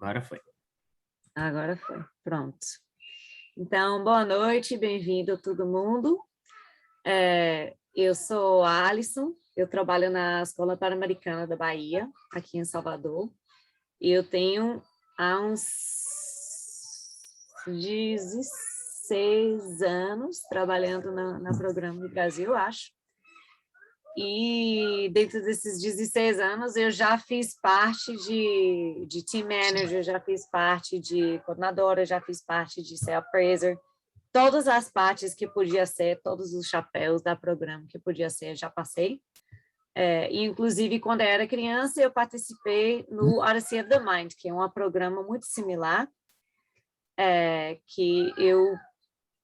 Agora foi. Agora foi, pronto. Então, boa noite, bem-vindo todo mundo. Eu sou a Alisson, eu trabalho na Escola Pan-Americana da Bahia, aqui em Salvador, e eu tenho há uns 16 anos trabalhando no programa do Brasil, acho. E dentro desses 16 anos eu já fiz parte de team manager, já fiz parte de coordenadora, já fiz parte de ser appraiser, todas as partes que podia ser, todos os chapéus da programa que podia ser, já passei. Inclusive, quando eu era criança, eu participei no Odyssey of the Mind, que é um programa muito similar, que eu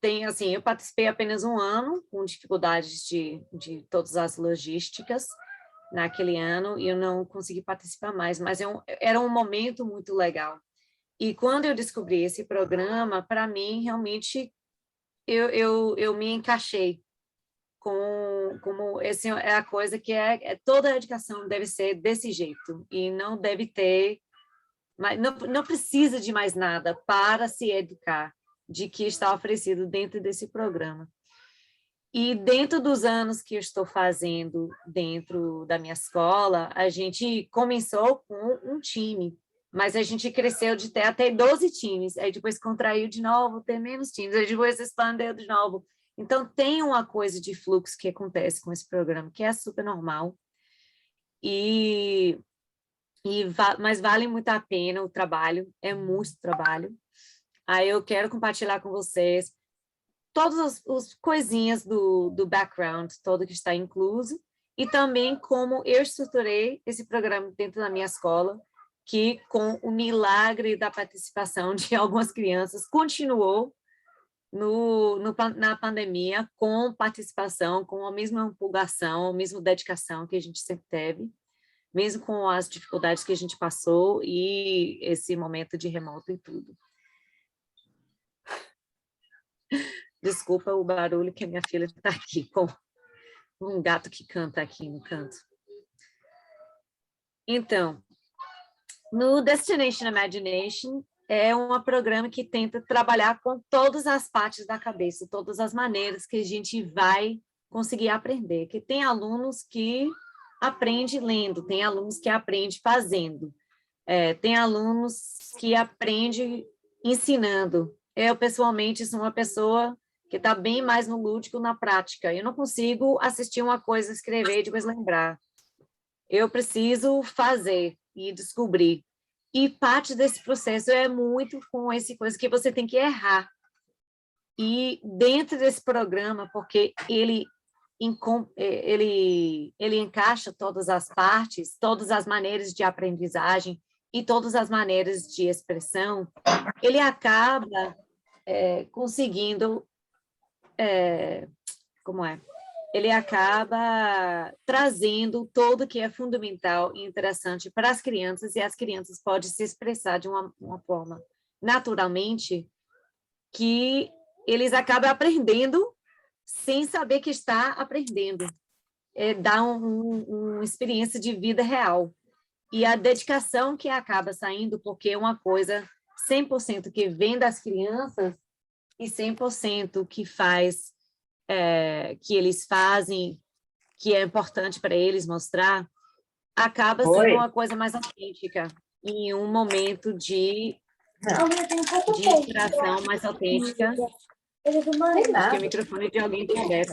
tenho, assim, eu participei apenas um ano, com dificuldades de todas as logísticas naquele ano, e eu não consegui participar mais, mas era um momento muito legal. E quando eu descobri esse programa, para mim, realmente, eu me encaixei como esse é a coisa que toda a educação deve ser desse jeito, e não deve ter, mas não precisa de mais nada para se educar, de que está oferecido dentro desse programa. E dentro dos anos que eu estou fazendo dentro da minha escola, a gente começou com um time, mas a gente cresceu de ter até 12 times, aí depois contraiu de novo, ter menos times, aí depois expandeu de novo. Então, tem uma coisa de fluxo que acontece com esse programa, que é super normal, mas vale muito a pena o trabalho, é muito trabalho. Aí eu quero compartilhar com vocês todas as coisinhas do background, todo que está incluso, e também como eu estruturei esse programa dentro da minha escola, que com o milagre da participação de algumas crianças, continuou na pandemia com participação, com a mesma empolgação, a mesma dedicação que a gente sempre teve, mesmo com as dificuldades que a gente passou e esse momento de remoto e tudo. Desculpa o barulho que a minha filha está aqui com um gato que canta aqui no canto. Então, no Destination Imagination é um programa que tenta trabalhar com todas as partes da cabeça, todas as maneiras que a gente vai conseguir aprender. Que tem alunos que aprendem lendo, tem alunos que aprendem fazendo, tem alunos que aprendem ensinando. Eu, pessoalmente, sou uma pessoa que está bem mais no lúdico, na prática. Eu não consigo assistir uma coisa, escrever e depois lembrar. Eu preciso fazer e descobrir. E parte desse processo é muito com essa coisa que você tem que errar. E dentro desse programa, porque ele encaixa todas as partes, todas as maneiras de aprendizagem e todas as maneiras de expressão, ele acaba conseguindo, ele acaba trazendo tudo que é fundamental e interessante para as crianças, e as crianças podem se expressar de uma forma naturalmente que eles acabam aprendendo sem saber que está aprendendo. Dá uma experiência de vida real. E a dedicação que acaba saindo, porque é uma coisa 100% que vem das crianças e 100% que faz, que eles fazem, que é importante para eles mostrar, acaba sendo uma coisa mais autêntica, em um momento de inspiração mais autêntica. Acho que o microfone de alguém está aberto.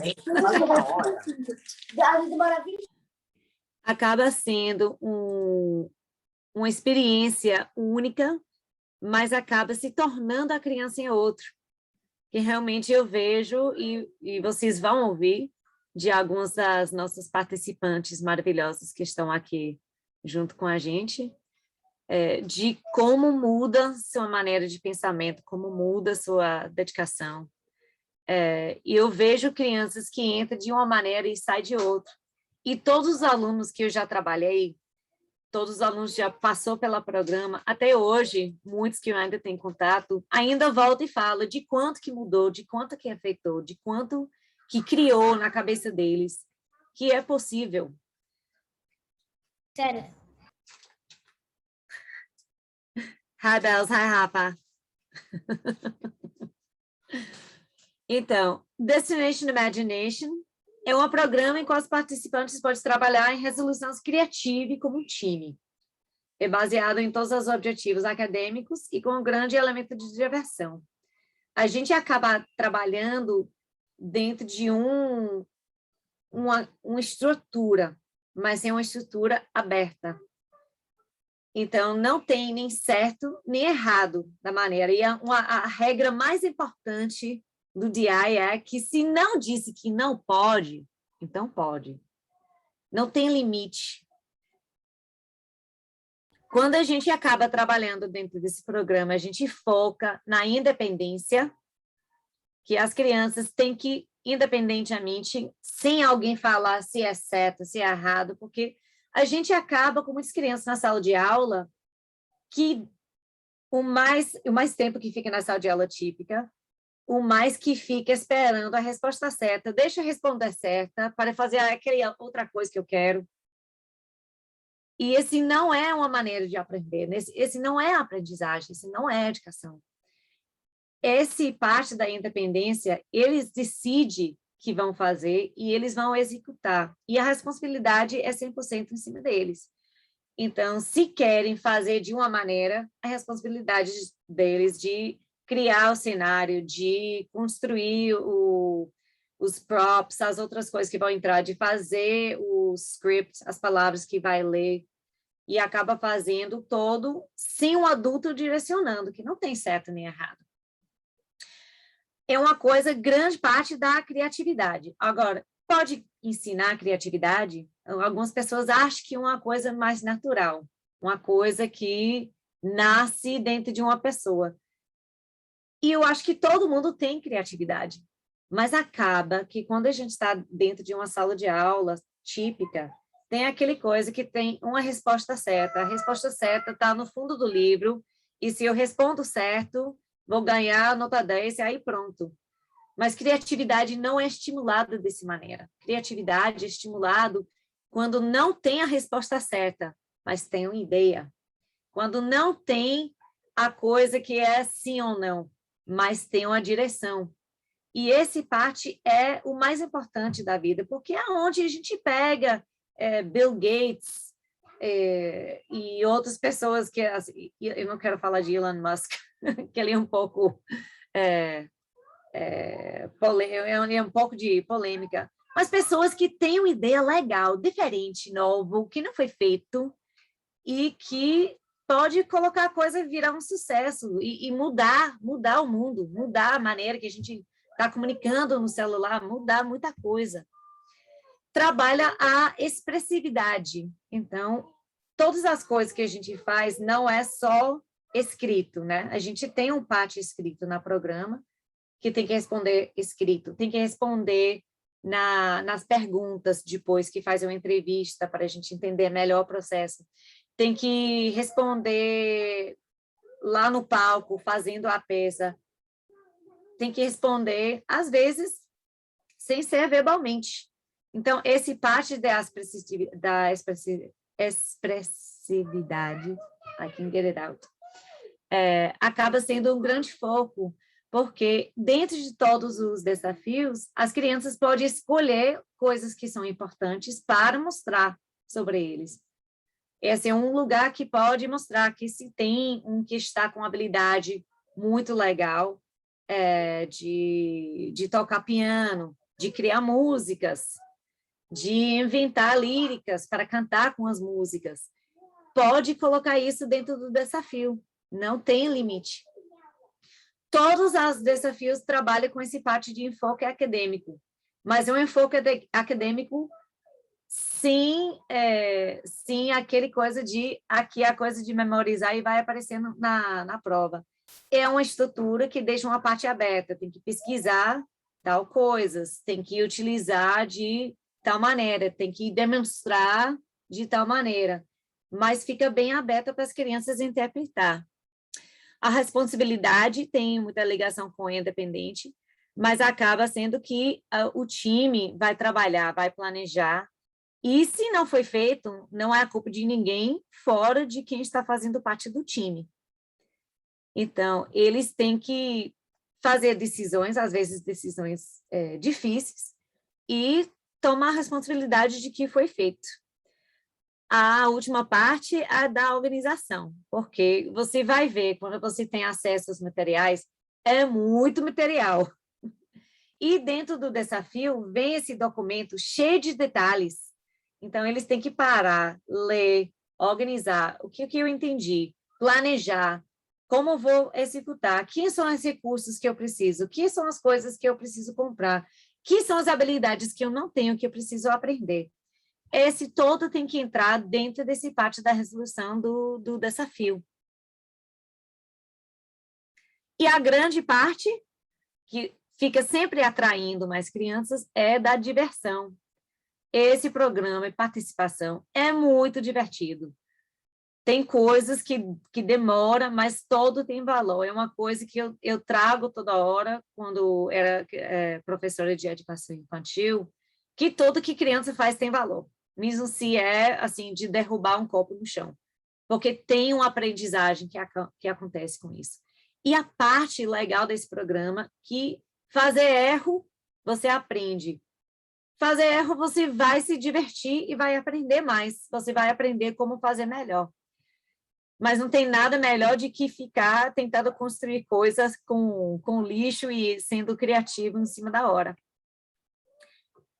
Acaba sendo uma experiência única, mas acaba se tornando a criança em outro. Que realmente eu vejo, e vocês vão ouvir, de alguns das nossas participantes maravilhosas que estão aqui junto com a gente, de como muda sua maneira de pensamento, como muda sua dedicação. E eu vejo crianças que entram de uma maneira e saem de outra. E todos os alunos que eu já trabalhei, todos os alunos já passou pelo programa, até hoje, muitos que eu ainda tenho contato, ainda voltam e falam de quanto que mudou, de quanto que afetou, de quanto que criou na cabeça deles, que é possível. Sério? Hi, Bells. Hi, Rafa. Então, Destination Imagination é um programa em que os participantes podem trabalhar em resoluções criativas como um time. É baseado em todos os objetivos acadêmicos e com um grande elemento de diversão. A gente acaba trabalhando dentro de uma estrutura, mas é uma estrutura aberta. Então, não tem nem certo nem errado da maneira. E a regra mais importante do DI é que se não disse que não pode, então pode. Não tem limite. Quando a gente acaba trabalhando dentro desse programa, a gente foca na independência, que as crianças têm que, independentemente, sem alguém falar se é certo, se é errado, porque a gente acaba com muitas crianças na sala de aula que o mais tempo que fica na sala de aula típica, o mais que fica esperando a resposta certa, deixa eu responder certa para fazer aquela outra coisa que eu quero. E esse não é uma maneira de aprender, esse não é aprendizagem, esse não é educação. Esse parte da independência, eles decidem que vão fazer e eles vão executar. E a responsabilidade é 100% em cima deles. Então, se querem fazer de uma maneira, a responsabilidade deles de criar o cenário, de construir os props, as outras coisas que vão entrar, de fazer o script, as palavras que vai ler, e acaba fazendo todo sem um adulto direcionando, que não tem certo nem errado. É uma coisa, grande parte da criatividade. Agora, pode ensinar a criatividade? Algumas pessoas acham que é uma coisa mais natural, uma coisa que nasce dentro de uma pessoa. E eu acho que todo mundo tem criatividade, mas acaba que quando a gente está dentro de uma sala de aula típica, tem aquele coisa que tem uma resposta certa. A resposta certa está no fundo do livro, e se eu respondo certo, vou ganhar nota 10 e aí pronto. Mas criatividade não é estimulada dessa maneira. Criatividade é estimulado quando não tem a resposta certa, mas tem uma ideia. Quando não tem a coisa que é sim ou não, mas tem uma direção. E esse parte é o mais importante da vida, porque é onde a gente pega Bill Gates e outras pessoas que... Assim, eu não quero falar de Elon Musk, que ele é um pouco... é um pouco de polêmica, mas pessoas que têm uma ideia legal, diferente, novo, que não foi feito e que pode colocar a coisa virar um sucesso e mudar o mundo, mudar a maneira que a gente está comunicando no celular, mudar muita coisa. Trabalha a expressividade. Então, todas as coisas que a gente faz não é só escrito, né? A gente tem um parte escrito no programa, que tem que responder escrito, tem que responder nas perguntas depois que faz uma entrevista para a gente entender melhor o processo. Tem que responder lá no palco, fazendo a peça. Tem que responder, às vezes, sem ser verbalmente. Então, esse parte da expressividade, I can get it out, acaba sendo um grande foco, porque dentro de todos os desafios, as crianças podem escolher coisas que são importantes para mostrar sobre eles. Esse é um lugar que pode mostrar que se tem um que está com habilidade muito legal de tocar piano, de criar músicas, de inventar líricas para cantar com as músicas. Pode colocar isso dentro do desafio, não tem limite. Todos os desafios trabalham com esse parte de enfoque acadêmico, mas é um enfoque acadêmico sim aquele coisa de aqui a coisa de memorizar e vai aparecendo na prova. É uma estrutura que deixa uma parte aberta, tem que pesquisar tal coisas, tem que utilizar de tal maneira, tem que demonstrar de tal maneira, mas fica bem aberta para as crianças interpretar. A responsabilidade tem muita ligação com o independente, mas acaba sendo que o time vai trabalhar, vai planejar, e se não foi feito, não é a culpa de ninguém, fora de quem está fazendo parte do time. Então, eles têm que fazer decisões, às vezes decisões difíceis, e tomar a responsabilidade de que foi feito. A última parte é a da organização, porque você vai ver, quando você tem acesso aos materiais, é muito material. E dentro do desafio, vem esse documento cheio de detalhes. Então, eles têm que parar, ler, organizar. O que eu entendi? Planejar. Como vou executar? Quais são os recursos que eu preciso? Que são as coisas que eu preciso comprar? Que são as habilidades que eu não tenho, que eu preciso aprender? Esse todo tem que entrar dentro desse parte da resolução do desafio. E a grande parte, que fica sempre atraindo mais crianças, é da diversão. Esse programa e participação é muito divertido. Tem coisas que demora, mas todo tem valor. É uma coisa que eu trago toda hora, quando era professora de educação infantil, que tudo que criança faz tem valor. Mesmo se é assim, de derrubar um copo no chão. Porque tem uma aprendizagem que acontece com isso. E a parte legal desse programa, que fazer erro, você aprende. Fazer erro, você vai se divertir e vai aprender mais. Você vai aprender como fazer melhor. Mas não tem nada melhor de que ficar tentando construir coisas com lixo e sendo criativo em cima da hora.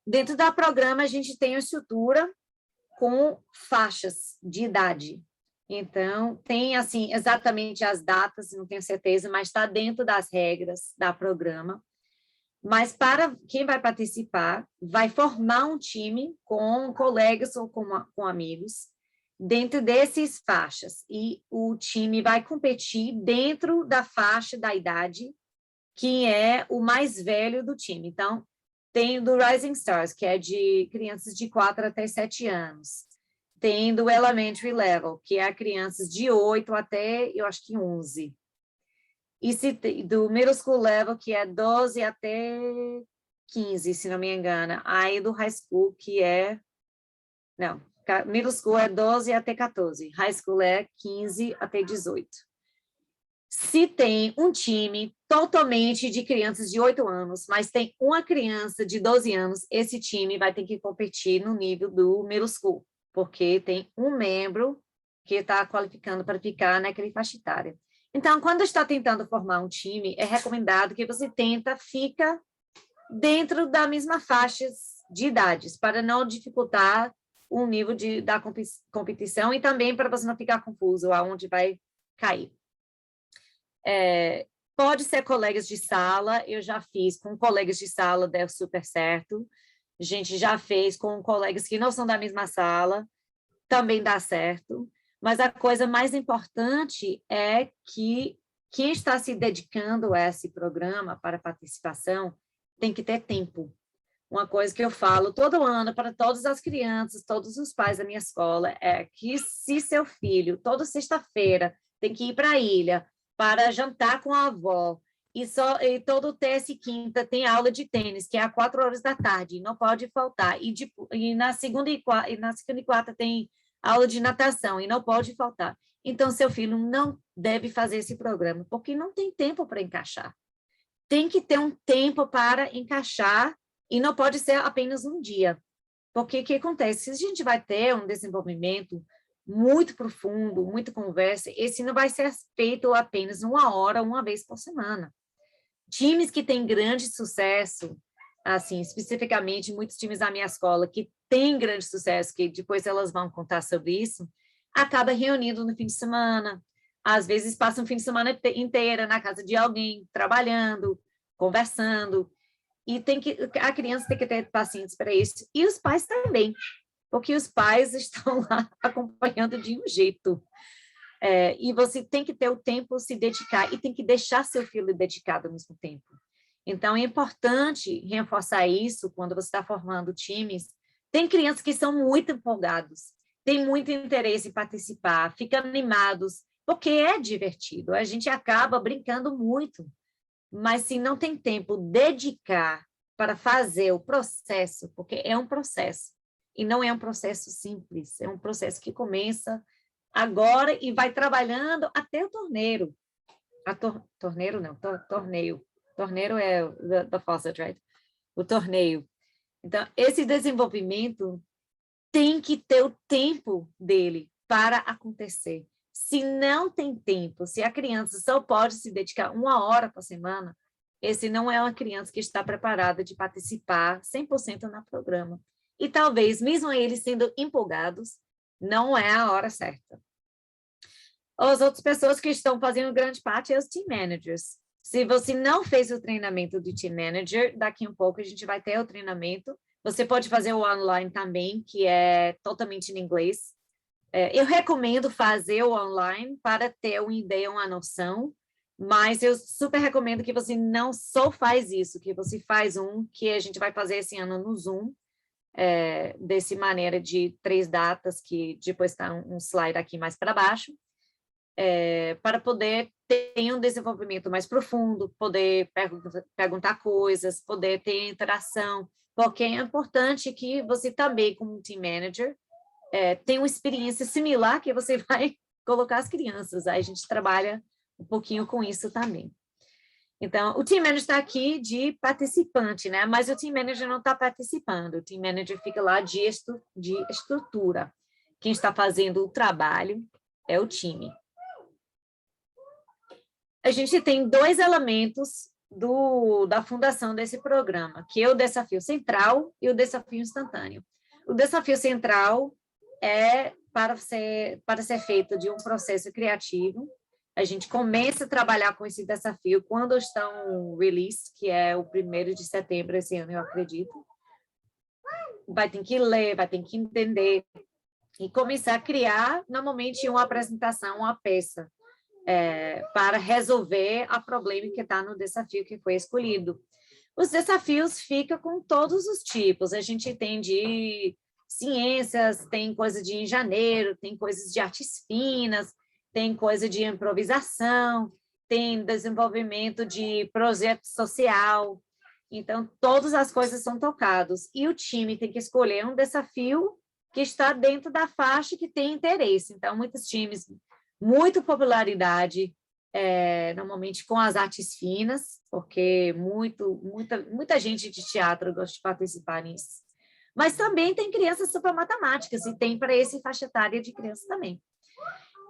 Dentro do programa, a gente tem a estrutura com faixas de idade. Então, tem assim exatamente as datas, não tenho certeza, mas está dentro das regras do programa. Mas para quem vai participar, vai formar um time com colegas ou com amigos, dentro desses faixas, e o time vai competir dentro da faixa da idade, que é o mais velho do time. Então, tem do Rising Stars, que é de crianças de 4 até 7 anos. Tem do Elementary Level, que é crianças de 8 até, eu acho que 11. E do Middle School Level, que é 12 até 15, se não me engano. Aí do High School, que é... Não, Middle School é 12 até 14. High School é 15 até 18. Se tem um time totalmente de crianças de 8 anos, mas tem uma criança de 12 anos, esse time vai ter que competir no nível do Middle School, porque tem um membro que está qualificando para ficar naquele faixa etária. Então, quando está tentando formar um time, é recomendado que você fica dentro da mesma faixa de idades, para não dificultar o nível da competição e também para você não ficar confuso aonde vai cair. Pode ser colegas de sala, eu já fiz com colegas de sala, deu super certo. A gente já fez com colegas que não são da mesma sala, também dá certo. Mas a coisa mais importante é que quem está se dedicando a esse programa para participação tem que ter tempo. Uma coisa que eu falo todo ano para todas as crianças, todos os pais da minha escola, é que se seu filho, toda sexta-feira, tem que ir para a ilha para jantar com a avó, e todo terça e quinta tem aula de tênis, que é às 4 horas da tarde, não pode faltar. E na segunda e quarta tem aula de natação, e não pode faltar. Então, seu filho não deve fazer esse programa, porque não tem tempo para encaixar. Tem que ter um tempo para encaixar, e não pode ser apenas um dia. Porque o que acontece? Se a gente vai ter um desenvolvimento muito profundo, muita conversa, esse não vai ser feito apenas 1 hora, uma vez por semana. Times que têm grande sucesso, assim, especificamente muitos times da minha escola que têm grande sucesso, que depois elas vão contar sobre isso, acaba reunindo no fim de semana, às vezes passa um fim de semana inteira na casa de alguém, trabalhando, conversando, e a criança tem que ter paciência para isso, e os pais também, porque os pais estão lá acompanhando de um jeito. E você tem que ter o tempo se dedicar e tem que deixar seu filho dedicado ao mesmo tempo. Então, é importante reforçar isso quando você está formando times. Tem crianças que são muito empolgados, têm muito interesse em participar, ficam animados, porque é divertido, a gente acaba brincando muito, mas se não tem tempo dedicar para fazer o processo, porque é um processo, e não é um processo simples, é um processo que começa agora e vai trabalhando até o torneio. torneiro não, torneio. Torneiro é the faucet, right? O torneio. Então, esse desenvolvimento tem que ter o tempo dele para acontecer. Se não tem tempo, se a criança só pode se dedicar 1 hora por semana, esse não é uma criança que está preparada de participar 100% no programa. E talvez, mesmo eles sendo empolgados, não é a hora certa. As outras pessoas que estão fazendo grande parte é os team managers. Se você não fez o treinamento do team manager, daqui um pouco a gente vai ter o treinamento. Você pode fazer o online também, que é totalmente em inglês. Eu recomendo fazer o online para ter uma ideia, uma noção, mas eu super recomendo que você não só faz isso, que você faz que a gente vai fazer esse ano no Zoom, dessa maneira de 3 datas, que depois está um slide aqui mais para baixo, para poder ter um desenvolvimento mais profundo, poder perguntar coisas, poder ter interação, porque é importante que você também, como team manager, tenha uma experiência similar que você vai colocar as crianças. Aí a gente trabalha um pouquinho com isso também. Então, o team manager está aqui de participante, né? Mas o team manager não está participando, o team manager fica lá de estrutura. Quem está fazendo o trabalho é o time. A gente tem 2 elementos da fundação desse programa, que é o desafio central e o desafio instantâneo. O desafio central é para ser feito de um processo criativo. A gente começa a trabalhar com esse desafio quando estão release, que é o 1º de setembro esse ano, eu acredito. Vai ter que ler, vai ter que entender e começar a criar, normalmente, uma apresentação, uma peça, para resolver o problema que está no desafio que foi escolhido. Os desafios ficam com todos os tipos. A gente tem de ciências, tem coisa de engenheiro, tem coisas de artes finas, tem coisa de improvisação, tem desenvolvimento de projeto social. Então, todas as coisas são tocadas. E o time tem que escolher um desafio que está dentro da faixa que tem interesse. Então, muitos times, muito popularidade, normalmente com as artes finas, porque muita gente de teatro gosta de participar nisso. Mas também tem crianças super matemáticas, e tem para esse faixa etária de crianças também.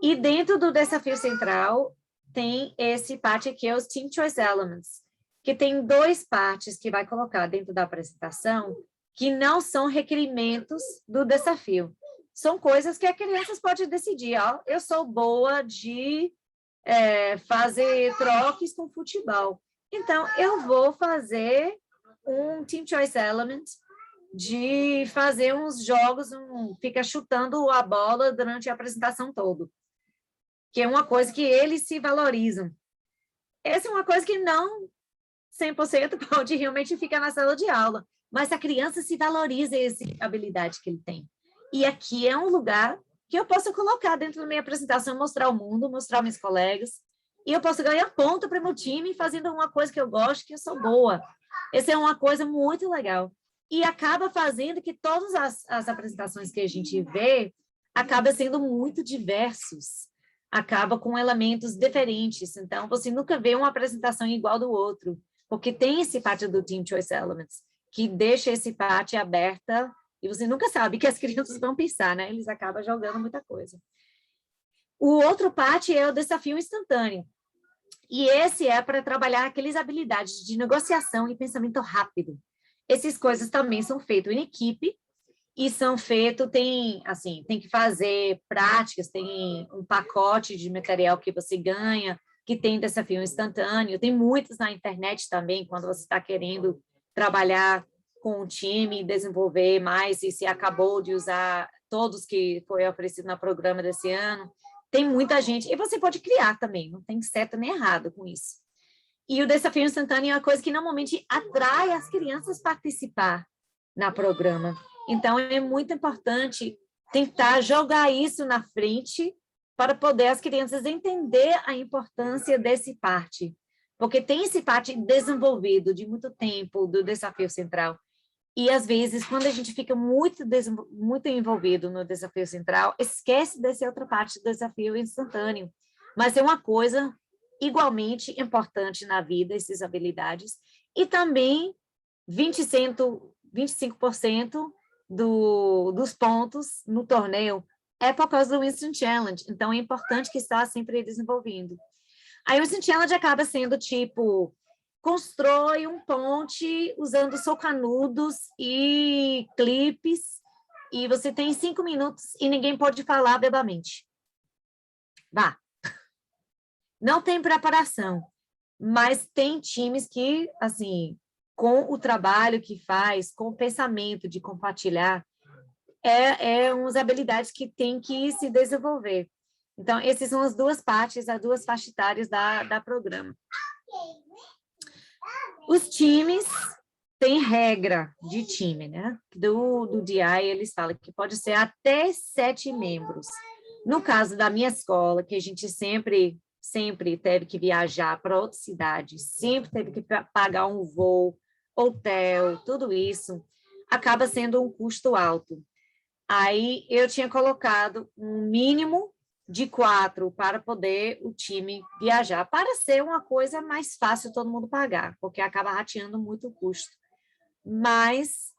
E dentro do desafio central, tem esse parte aqui, os Team Choice Elements, que tem 2 partes que vai colocar dentro da apresentação, que não são requerimentos do desafio. São coisas que as crianças podem decidir. Eu sou boa de fazer troques com futebol. Então, eu vou fazer um Team Choice Element de fazer uns jogos, fica chutando a bola durante a apresentação toda, que é uma coisa que eles se valorizam. Essa é uma coisa que não 100% pode realmente ficar na sala de aula, mas a criança se valoriza essa habilidade que ele tem. E aqui é um lugar que eu posso colocar dentro da minha apresentação, mostrar o mundo, mostrar meus colegas, e eu posso ganhar ponto para o meu time fazendo uma coisa que eu gosto, que eu sou boa. Essa é uma coisa muito legal. E acaba fazendo que todas as apresentações que a gente vê acabam sendo muito diversos, acaba com elementos diferentes. Então, você nunca vê uma apresentação igual do outro, porque tem esse parte do Team Choice Elements, que deixa esse parte aberta, e você nunca sabe o que as crianças vão pensar, né? Eles acabam jogando muita coisa. O outro parte é o desafio instantâneo. E esse é para trabalhar aquelas habilidades de negociação e pensamento rápido. Essas coisas também são feitas em equipe, e são feitos, tem que fazer práticas, tem um pacote de material que você ganha, que tem desafio instantâneo, tem muitos na internet também, quando você está querendo trabalhar com o time, desenvolver mais, e se acabou de usar todos que foi oferecido no programa desse ano, tem muita gente, e você pode criar também, não tem certo nem errado com isso. E o desafio instantâneo é uma coisa que normalmente atrai as crianças a participar no programa. Então, é muito importante tentar jogar isso na frente para poder as crianças entender a importância desse parte. Porque tem esse parte desenvolvido de muito tempo do desafio central. E, às vezes, quando a gente fica muito envolvido no desafio central, esquece dessa outra parte do desafio instantâneo. Mas é uma coisa igualmente importante na vida, essas habilidades, e também 25% dos pontos no torneio é por causa do Winston Challenge, então é importante que está sempre desenvolvendo. Aí o Winston Challenge acaba sendo tipo, constrói um ponte usando socanudos e clipes, e você tem 5 minutos e ninguém pode falar bebamente. Vá. Não tem preparação, mas tem times que, assim, com o trabalho que faz, com o pensamento de compartilhar, umas habilidades que tem que se desenvolver. Então, essas são as duas partes, as duas faixas etárias da programa. Os times têm regra de time, né? Do DI, eles falam que pode ser até 7 membros. No caso da minha escola, que a gente sempre teve que viajar para outra cidade, sempre teve que pagar um voo, hotel, tudo isso, acaba sendo um custo alto. Aí eu tinha colocado um mínimo de 4 para poder o time viajar, para ser uma coisa mais fácil todo mundo pagar, porque acaba rateando muito o custo. Mas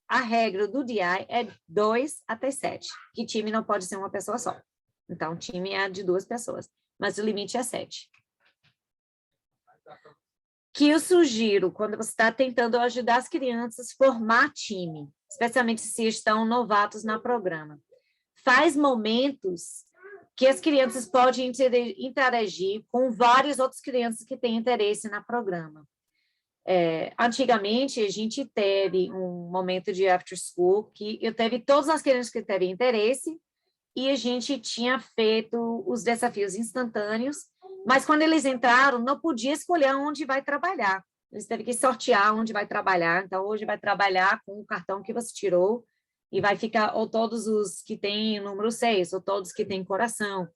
a regra do DI é 2 até 7, que time não pode ser uma pessoa só. Então, o time é de 2 pessoas, mas o limite é 7. Que eu sugiro, quando você está tentando ajudar as crianças a formar time, especialmente se estão novatos na programa, faz momentos que as crianças podem interagir com várias outras crianças que têm interesse na programa. Antigamente, a gente teve um momento de after school que eu teve todas as crianças que teve interesse e a gente tinha feito os desafios instantâneos, mas quando eles entraram, não podia escolher onde vai trabalhar. Eles teve que sortear onde vai trabalhar. Então, hoje vai trabalhar com o cartão que você tirou e vai ficar ou todos os que têm número 6, ou todos que têm coração.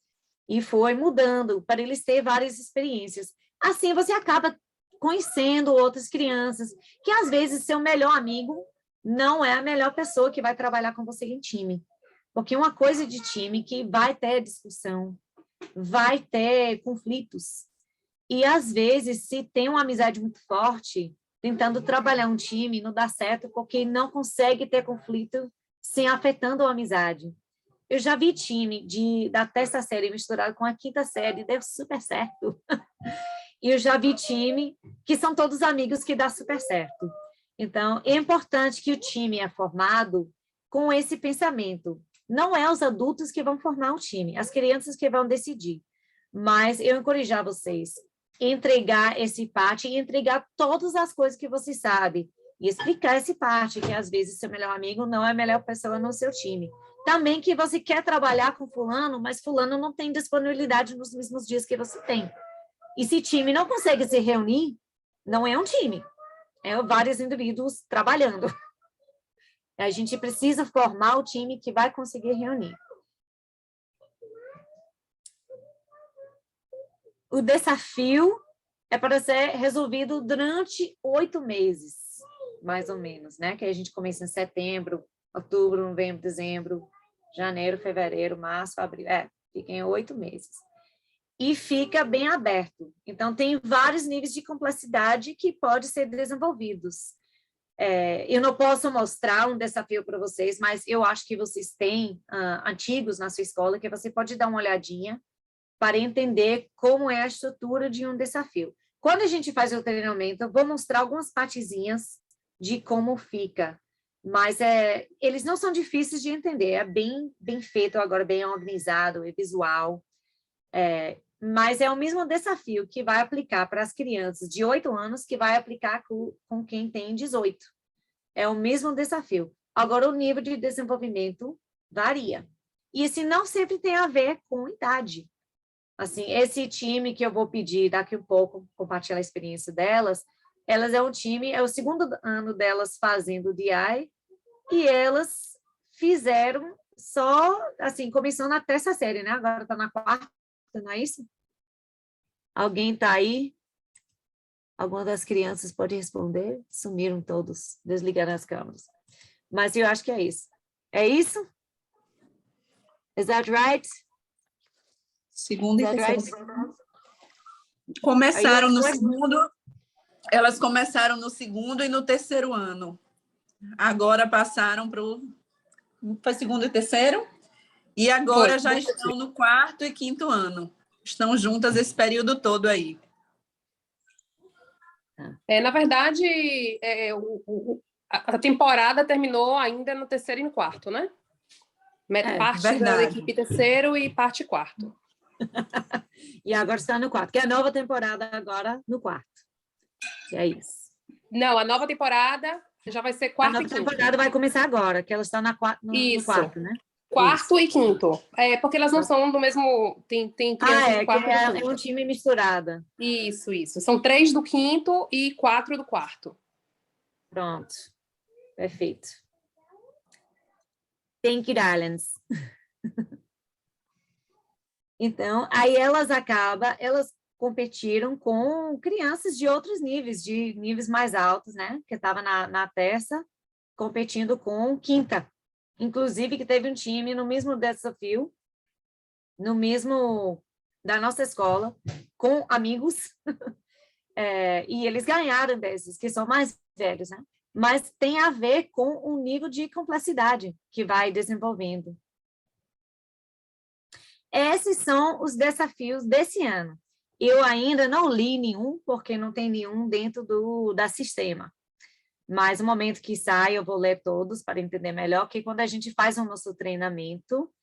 E foi mudando para eles terem várias experiências. Assim, você acaba conhecendo outras crianças, que às vezes seu melhor amigo não é a melhor pessoa que vai trabalhar com você em time. Porque uma coisa de time que vai ter discussão, vai ter conflitos. E, às vezes, se tem uma amizade muito forte, tentando trabalhar um time, não dá certo, porque não consegue ter conflito sem afetando a amizade. Eu já vi time da terceira série misturado com a quinta série, deu super certo. E eu já vi time que são todos amigos que dá super certo. Então, é importante que o time é formado com esse pensamento. Não é os adultos que vão formar o time, as crianças que vão decidir. Mas eu encorajar vocês a entregar esse parte e entregar todas as coisas que você sabe e explicar esse parte, que às vezes seu melhor amigo não é a melhor pessoa no seu time. Também que você quer trabalhar com fulano, mas fulano não tem disponibilidade nos mesmos dias que você tem. E se time não consegue se reunir, não é um time, é vários indivíduos trabalhando. A gente precisa formar o time que vai conseguir reunir. O desafio é para ser resolvido durante 8 meses, mais ou menos, né? Que a gente começa em setembro, outubro, novembro, dezembro, janeiro, fevereiro, março, abril. Fica em 8 meses. E fica bem aberto. Então, tem vários níveis de complexidade que podem ser desenvolvidos. Eu não posso mostrar um desafio para vocês, mas eu acho que vocês têm antigos na sua escola que você pode dar uma olhadinha para entender como é a estrutura de um desafio. Quando a gente faz o treinamento, eu vou mostrar algumas partezinhas de como fica, mas eles não são difíceis de entender, é bem feito agora, bem organizado, é visual, mas é o mesmo desafio que vai aplicar para as crianças de 8 anos que vai aplicar com quem tem 18. É o mesmo desafio. Agora, o nível de desenvolvimento varia. E esse não sempre tem a ver com idade. Assim, esse time que eu vou pedir daqui um pouco, compartilhar a experiência delas, elas é um time, é o segundo ano delas fazendo DI, e elas fizeram só, assim, começando na terceira série, né? Agora está na 4ª, não é isso? Alguém está aí? Alguma das crianças pode responder? Sumiram todos, desligaram as câmeras. Mas eu acho que é isso. É isso? Is that right? Segunda e terceira. Começaram no segundo, elas começaram no segundo e no terceiro ano. Agora passaram para o segundo e terceiro, e agora já estão no quarto e quinto ano. Estão juntas esse período todo aí. Na verdade, a temporada terminou ainda no terceiro e no quarto, né? Parte da equipe terceiro e parte quarto. E agora está no quarto, que é a nova temporada agora no quarto. É isso. Não, a nova temporada já vai ser quarto e quinto. A nova temporada vai começar agora, que elas estão no quarto, né? Quarto e quinto. Porque elas não são do mesmo... Tem crianças do quarto e do quinto. É um time misturado. Isso. São 3 do quinto e 4 do quarto. Pronto. Perfeito. Thank you, darlings. Então, aí elas competiram com crianças de outros níveis, de níveis mais altos, né? Que estava na terça, competindo com quinta. Inclusive, que teve um time no mesmo desafio, no mesmo da nossa escola, com amigos, e eles ganharam desses, que são mais velhos, né? Mas tem a ver com o nível de complexidade que vai desenvolvendo. Esses são os desafios desse ano. Eu ainda não li nenhum, porque não tem nenhum dentro da sistema. Mas no momento que sai, eu vou ler todos para entender melhor, porque quando a gente faz o nosso treinamento,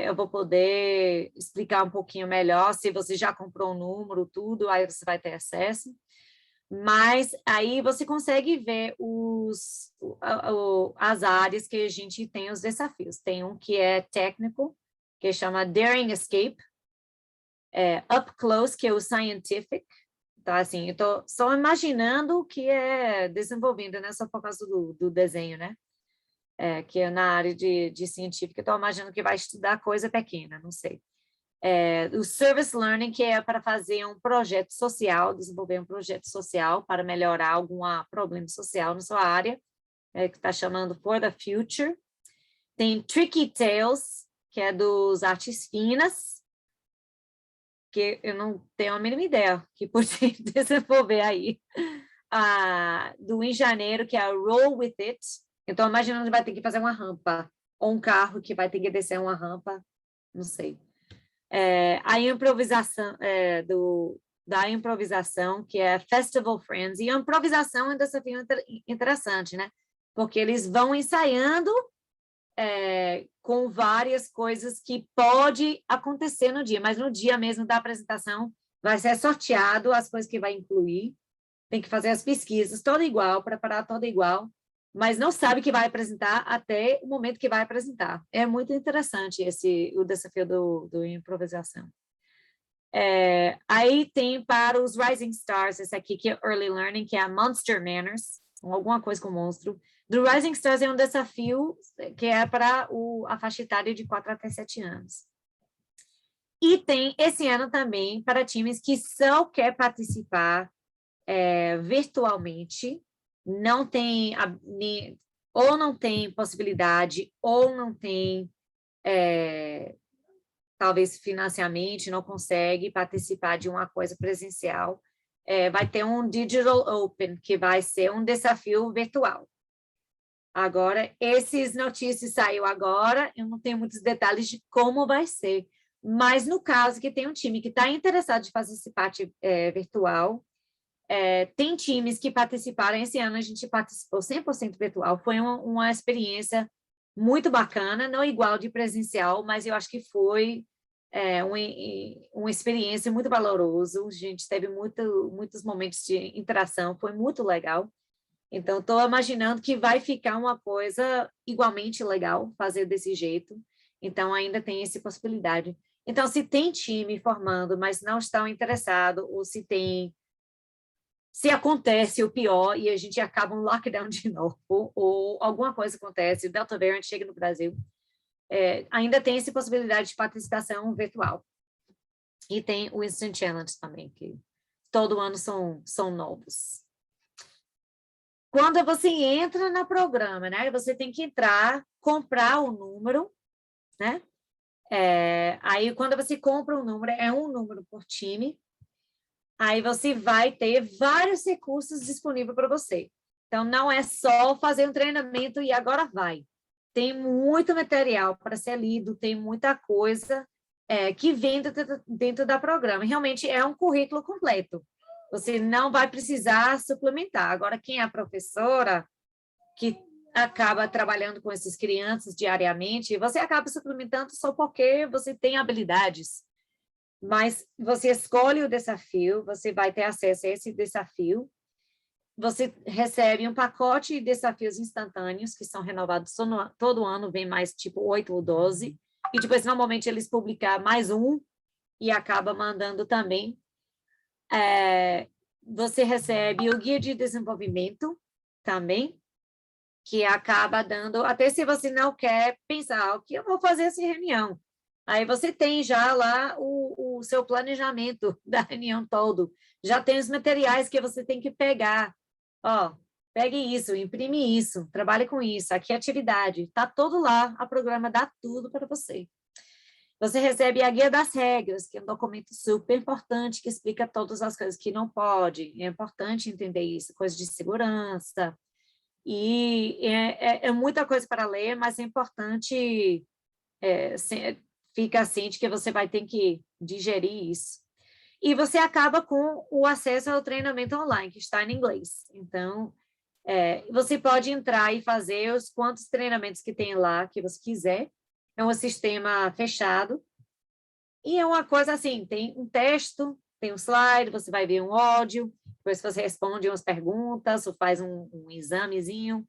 eu vou poder explicar um pouquinho melhor, se você já comprou o número, tudo, aí você vai ter acesso. Mas aí você consegue ver as áreas que a gente tem os desafios. Tem um que é técnico, que chama Daring Escape, Up Close, que é o Scientific. Tá, assim, eu estou só imaginando o que é desenvolvendo, né? Só por causa do desenho, né? Que é na área de científica, estou imaginando que vai estudar coisa pequena, não sei. O Service Learning, que é para fazer um projeto social, desenvolver um projeto social para melhorar algum problema social na sua área, que está chamando For the Future. Tem Tricky Tales, que é dos artes finas, que eu não tenho a mínima ideia que pode desenvolver aí. Do Em Janeiro, que é Roll With It. Então, imaginando que vai ter que fazer uma rampa, ou um carro que vai ter que descer uma rampa, não sei. A improvisação, da improvisação, que é Festival Friends. E a improvisação é um desafio interessante, né? Porque eles vão ensaiando com várias coisas que pode acontecer no dia, mas no dia mesmo da apresentação vai ser sorteado as coisas que vai incluir, tem que fazer as pesquisas, toda igual, preparar toda igual, mas não sabe que vai apresentar até o momento que vai apresentar. É muito interessante o desafio do improvisação. Aí tem para os Rising Stars, esse aqui que é Early Learning, que é a Monster Manners, alguma coisa com monstro. Do Rising Stars é um desafio que é para a faixa etária de 4 até 7 anos. E tem esse ano também para times que só quer participar virtualmente, não tem ou não tem possibilidade, ou não tem talvez financeiramente, não consegue participar de uma coisa presencial. Vai ter um Digital Open, que vai ser um desafio virtual. Agora, esses notícias saiu agora, eu não tenho muitos detalhes de como vai ser, mas no caso que tem um time que está interessado em fazer esse parte virtual, tem times que participaram, esse ano a gente participou 100% virtual, foi uma experiência muito bacana, não igual de presencial, mas eu acho que foi uma experiência muito valorosa, a gente teve muitos momentos de interação, foi muito legal. Então, estou imaginando que vai ficar uma coisa igualmente legal fazer desse jeito. Então, ainda tem essa possibilidade. Então, se tem time formando, mas não estão interessados, ou se acontece o pior e a gente acaba um lockdown de novo, ou alguma coisa acontece, o Delta Variant chega no Brasil, ainda tem essa possibilidade de participação virtual. E tem o Instant Challenge também, que todo ano são novos. Quando você entra no programa, né? Você tem que entrar, comprar o número, né? Aí, quando você compra um número, é um número por time. aí você vai ter vários recursos disponíveis para você. Então, não é só fazer um treinamento e agora vai. Tem muito material para ser lido, tem muita coisa que vem dentro da programa. Realmente é um currículo completo. Você não vai precisar suplementar. Agora, quem é a professora, que acaba trabalhando com essas crianças diariamente, você acaba suplementando só porque você tem habilidades. Mas você escolhe o desafio, você vai ter acesso a esse desafio, você recebe um pacote de desafios instantâneos, que são renovados todo ano, vem mais tipo 8 ou 12, e depois, normalmente, eles publicam mais um, e acaba mandando também. Você recebe o guia de desenvolvimento também, que acaba dando, até se você não quer pensar, o que eu vou fazer essa reunião? Aí você tem já lá o seu planejamento da reunião todo, já tem os materiais que você tem que pegar. Ó, pegue isso, imprime isso, trabalhe com isso, aqui é atividade, está todo lá, a programa dá tudo para você. Você recebe a guia das regras, que é um documento super importante, que explica todas as coisas que não pode, é importante entender isso, coisas de segurança, e é muita coisa para ler, mas é importante, fica ciente que você vai ter que digerir isso. E você acaba com o acesso ao treinamento online, que está em inglês. Então, você pode entrar e fazer os quantos treinamentos que tem lá, que você quiser. É um sistema fechado. E é uma coisa assim, tem um texto, tem um slide, você vai ver um áudio, depois você responde umas perguntas, ou faz um examezinho.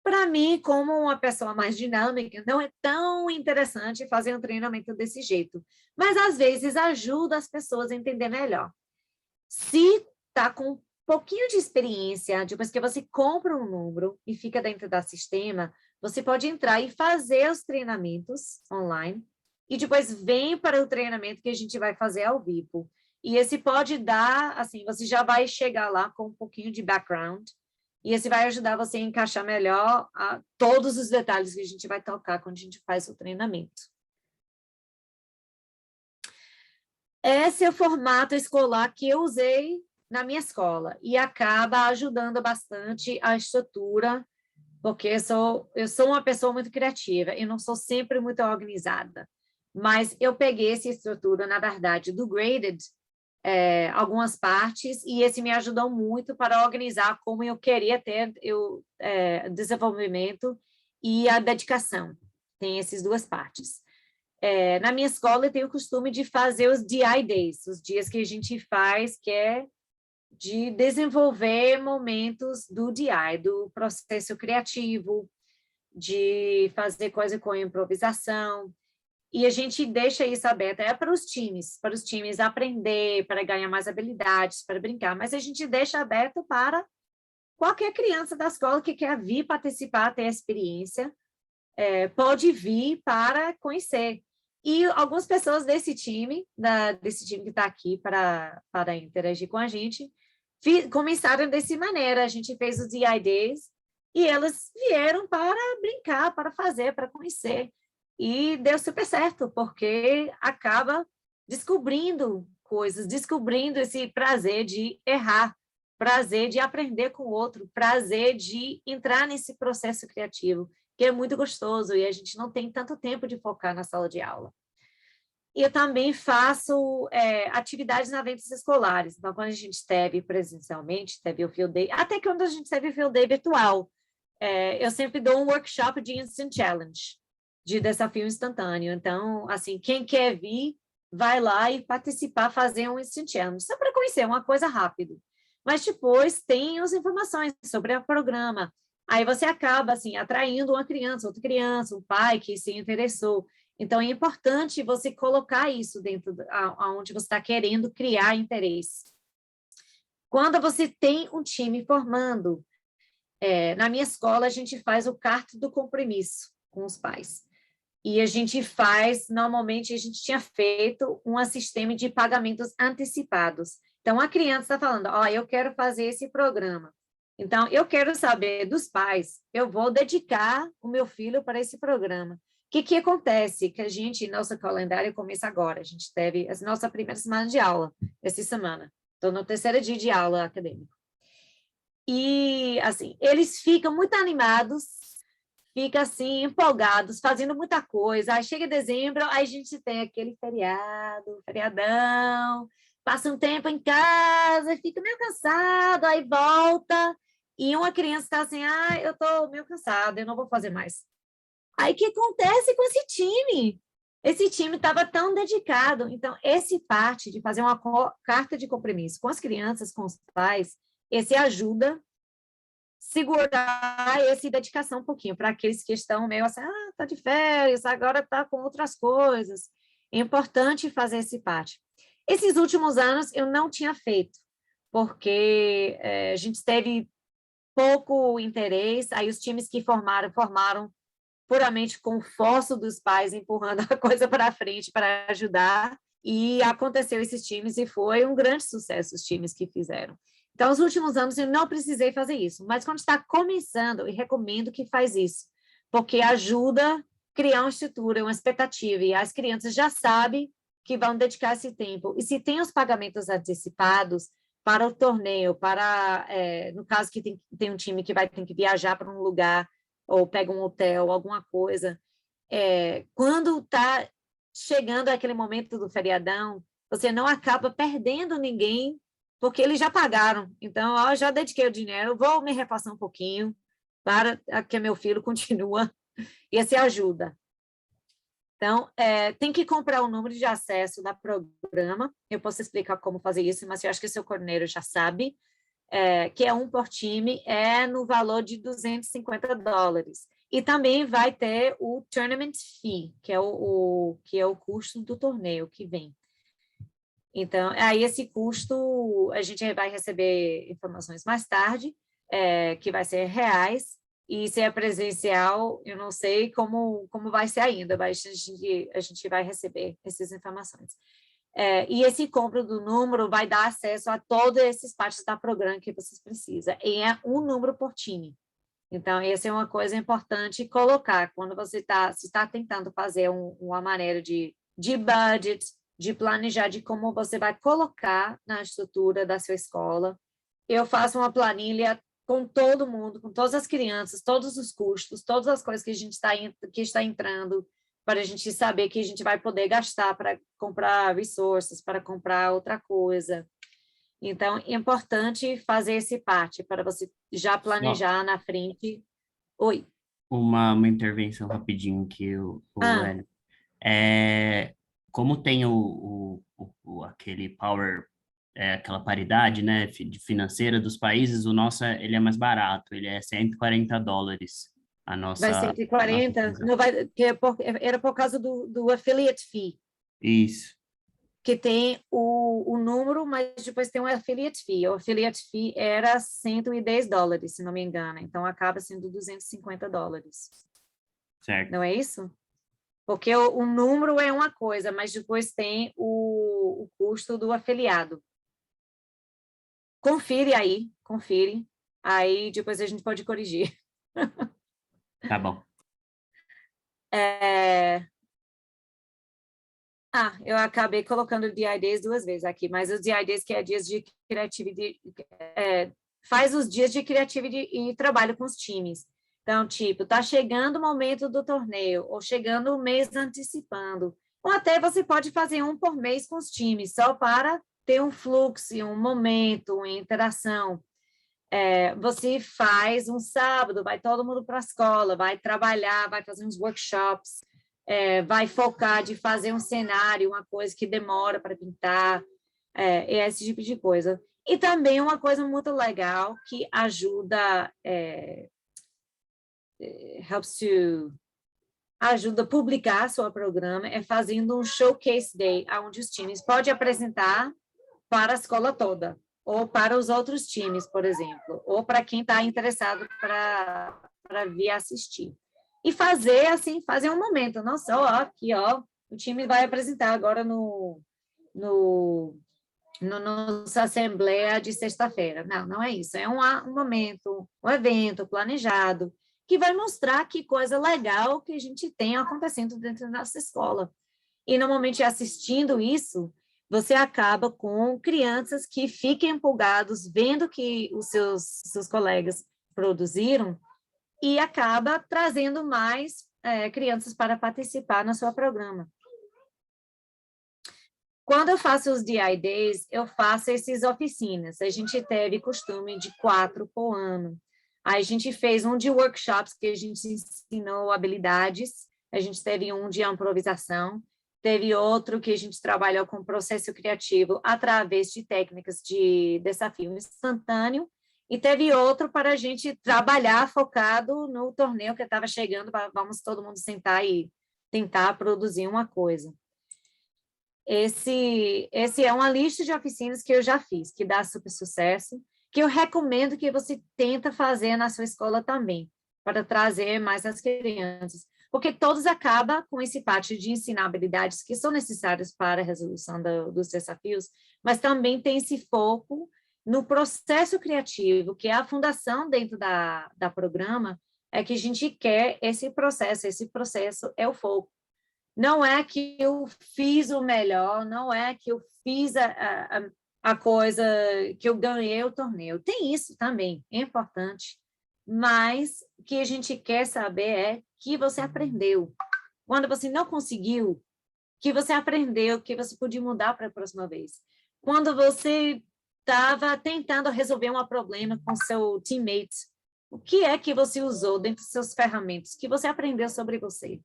Para mim, como uma pessoa mais dinâmica, não é tão interessante fazer um treinamento desse jeito. Mas, às vezes, ajuda as pessoas a entender melhor. Se está com um pouquinho de experiência, depois que você compra um número e fica dentro do sistema, você pode entrar e fazer os treinamentos online e depois vem para o treinamento que a gente vai fazer ao vivo. E esse pode dar, assim, você já vai chegar lá com um pouquinho de background, e esse vai ajudar você a encaixar melhor todos os detalhes que a gente vai tocar quando a gente faz o treinamento. Esse é o formato escolar que eu usei na minha escola e acaba ajudando bastante a estrutura, porque eu sou uma pessoa muito criativa, eu não sou sempre muito organizada, mas eu peguei essa estrutura, na verdade, do Graded, algumas partes, e esse me ajudou muito para organizar como eu queria ter o desenvolvimento e a dedicação. Tem essas duas partes. Na minha escola, eu tenho o costume de fazer os DI Days, os dias que a gente faz, que é de desenvolver momentos do DI, do processo criativo, de fazer coisa com improvisação, e a gente deixa isso aberto, para os times aprender, para ganhar mais habilidades, para brincar, mas a gente deixa aberto para qualquer criança da escola que quer vir participar, ter experiência, pode vir para conhecer. E algumas pessoas desse time que está aqui para interagir com a gente, começaram dessa maneira, a gente fez os DI Days, e elas vieram para brincar, para fazer, para conhecer. E deu super certo, porque acaba descobrindo coisas, descobrindo esse prazer de errar, prazer de aprender com o outro, prazer de entrar nesse processo criativo, que é muito gostoso e a gente não tem tanto tempo de focar na sala de aula. E eu também faço atividades em eventos escolares. Então, quando a gente teve presencialmente, teve o Field Day, até quando a gente teve o Field Day virtual, eu sempre dou um workshop de Instant Challenge, de desafio instantâneo. Então, assim, quem quer vir, vai lá e participar, fazer um Instant Challenge, só para conhecer, uma coisa rápida. Mas depois tem as informações sobre o programa. Aí você acaba, assim, atraindo uma criança, outra criança, um pai que se interessou. Então, é importante você colocar isso dentro aonde você está querendo criar interesse. Quando você tem um time formando, na minha escola, a gente faz o carta do compromisso com os pais. E a gente faz, normalmente, a gente tinha feito um sistema de pagamentos antecipados. Então, a criança está falando, eu quero fazer esse programa. Então, eu quero saber dos pais, eu vou dedicar o meu filho para esse programa. O que acontece? Que a gente, nosso calendário começa agora, a gente teve a nossa primeira semana de aula, essa semana. Estou no terceiro dia de aula acadêmica. E, assim, eles ficam muito animados, ficam, assim, empolgados, fazendo muita coisa. Aí chega dezembro, aí a gente tem aquele feriadão, passa um tempo em casa, fica meio cansado, aí volta, e uma criança está assim, eu estou meio cansada, eu não vou fazer mais. Aí, o que acontece com esse time? Esse time estava tão dedicado. Então, esse parte de fazer uma carta de compromisso com as crianças, com os pais, esse ajuda a segurar essa dedicação um pouquinho para aqueles que estão meio assim, tá de férias, agora está com outras coisas. É importante fazer esse parte. Esses últimos anos eu não tinha feito, porque a gente teve pouco interesse, aí os times que formaram puramente com o esforço dos pais empurrando a coisa para frente para ajudar, e aconteceu esses times e foi um grande sucesso os times que fizeram. Então, nos últimos anos eu não precisei fazer isso, mas quando está começando, eu recomendo que faz isso, porque ajuda a criar uma estrutura, uma expectativa, e as crianças já sabem que vão dedicar esse tempo. E se tem os pagamentos antecipados para o torneio, no caso que tem um time que vai ter que viajar para um lugar, ou pega um hotel, alguma coisa, quando está chegando aquele momento do feriadão, você não acaba perdendo ninguém, porque eles já pagaram. Então, já dediquei o dinheiro, vou me repassar um pouquinho para que meu filho continue, e assim ajuda. Então, tem que comprar o número de acesso da programa, eu posso explicar como fazer isso, mas eu acho que o seu coordenador já sabe, que é um por time, no valor de $250. E também vai ter o tournament fee, que é o custo do torneio que vem. Então, aí esse custo, a gente vai receber informações mais tarde, que vai ser reais, e se é presencial, eu não sei como vai ser ainda, mas a gente vai receber essas informações. E esse compra do número vai dar acesso a todas essas partes da programa que vocês precisam. E é um número por time. Então, essa é uma coisa importante colocar quando você está tentando fazer uma maneira de budget, de planejar de como você vai colocar na estrutura da sua escola. Eu faço uma planilha com todo mundo, com todas as crianças, todos os custos, todas as coisas que a gente está entrando, para a gente saber que a gente vai poder gastar para comprar resources, para comprar outra coisa. Então, é importante fazer esse parte, para você já planejar na frente. Oi. Uma intervenção rapidinho que Hélio. Como tem aquele power, aquela paridade, né, financeira dos países, o nosso ele é mais barato, ele é $140. A nossa, vai 140, não vai, era por causa do affiliate fee. Isso. Que tem o número, mas depois tem um affiliate fee. O affiliate fee era $110, se não me engano. Então, acaba sendo $250. Certo. Não é isso? Porque o número é uma coisa, mas depois tem o custo do afiliado. Confere. Aí depois a gente pode corrigir. Tá bom. Eu acabei colocando o DI-Days 2 vezes aqui, mas os DI-Days, que é dias de criatividade, faz os dias de criatividade e trabalho com os times. Então, tipo, tá chegando o momento do torneio, ou chegando o mês antecipando, ou até você pode fazer um por mês com os times, só para ter um fluxo, um momento, uma interação. Você faz um sábado, vai todo mundo para a escola, vai trabalhar, vai fazer uns workshops, vai focar de fazer um cenário, uma coisa que demora para pintar, esse tipo de coisa. E também uma coisa muito legal que ajuda ajuda a publicar seu programa, fazendo um showcase day, onde os times podem apresentar para a escola toda, ou para os outros times, por exemplo, ou para quem está interessado para vir assistir. E fazer um momento, não só aqui, o time vai apresentar agora nossa assembleia de sexta-feira. Não é isso, é um momento, um evento planejado, que vai mostrar que coisa legal que a gente tem acontecendo dentro da nossa escola. E, normalmente, assistindo isso, você acaba com crianças que fiquem empolgados vendo que os seus colegas produziram e acaba trazendo mais crianças para participar no seu programa. Quando eu faço os DI Days, eu faço essas oficinas. A gente teve costume de 4 por ano. Aí a gente fez um de workshops, que a gente ensinou habilidades. A gente teve um de improvisação. Teve outro que a gente trabalhou com processo criativo através de técnicas de desafio instantâneo. E teve outro para a gente trabalhar focado no torneio que estava chegando, vamos todo mundo sentar e tentar produzir uma coisa. Esse é uma lista de oficinas que eu já fiz, que dá super sucesso, que eu recomendo que você tenta fazer na sua escola também, para trazer mais as crianças, porque todos acabam com esse parte de ensinar habilidades que são necessárias para a resolução dos desafios, mas também tem esse foco no processo criativo, que é a fundação dentro da programa, é que a gente quer esse processo é o foco. Não é que eu fiz o melhor, não é que eu fiz a coisa que eu ganhei o torneio. Tem isso também, é importante, mas o que a gente quer saber é que você aprendeu. Quando você não conseguiu, que você aprendeu, que você podia mudar para a próxima vez. Quando você estava tentando resolver um problema com seu teammate, o que é que você usou dentro dos seus ferramentas, que você aprendeu sobre você?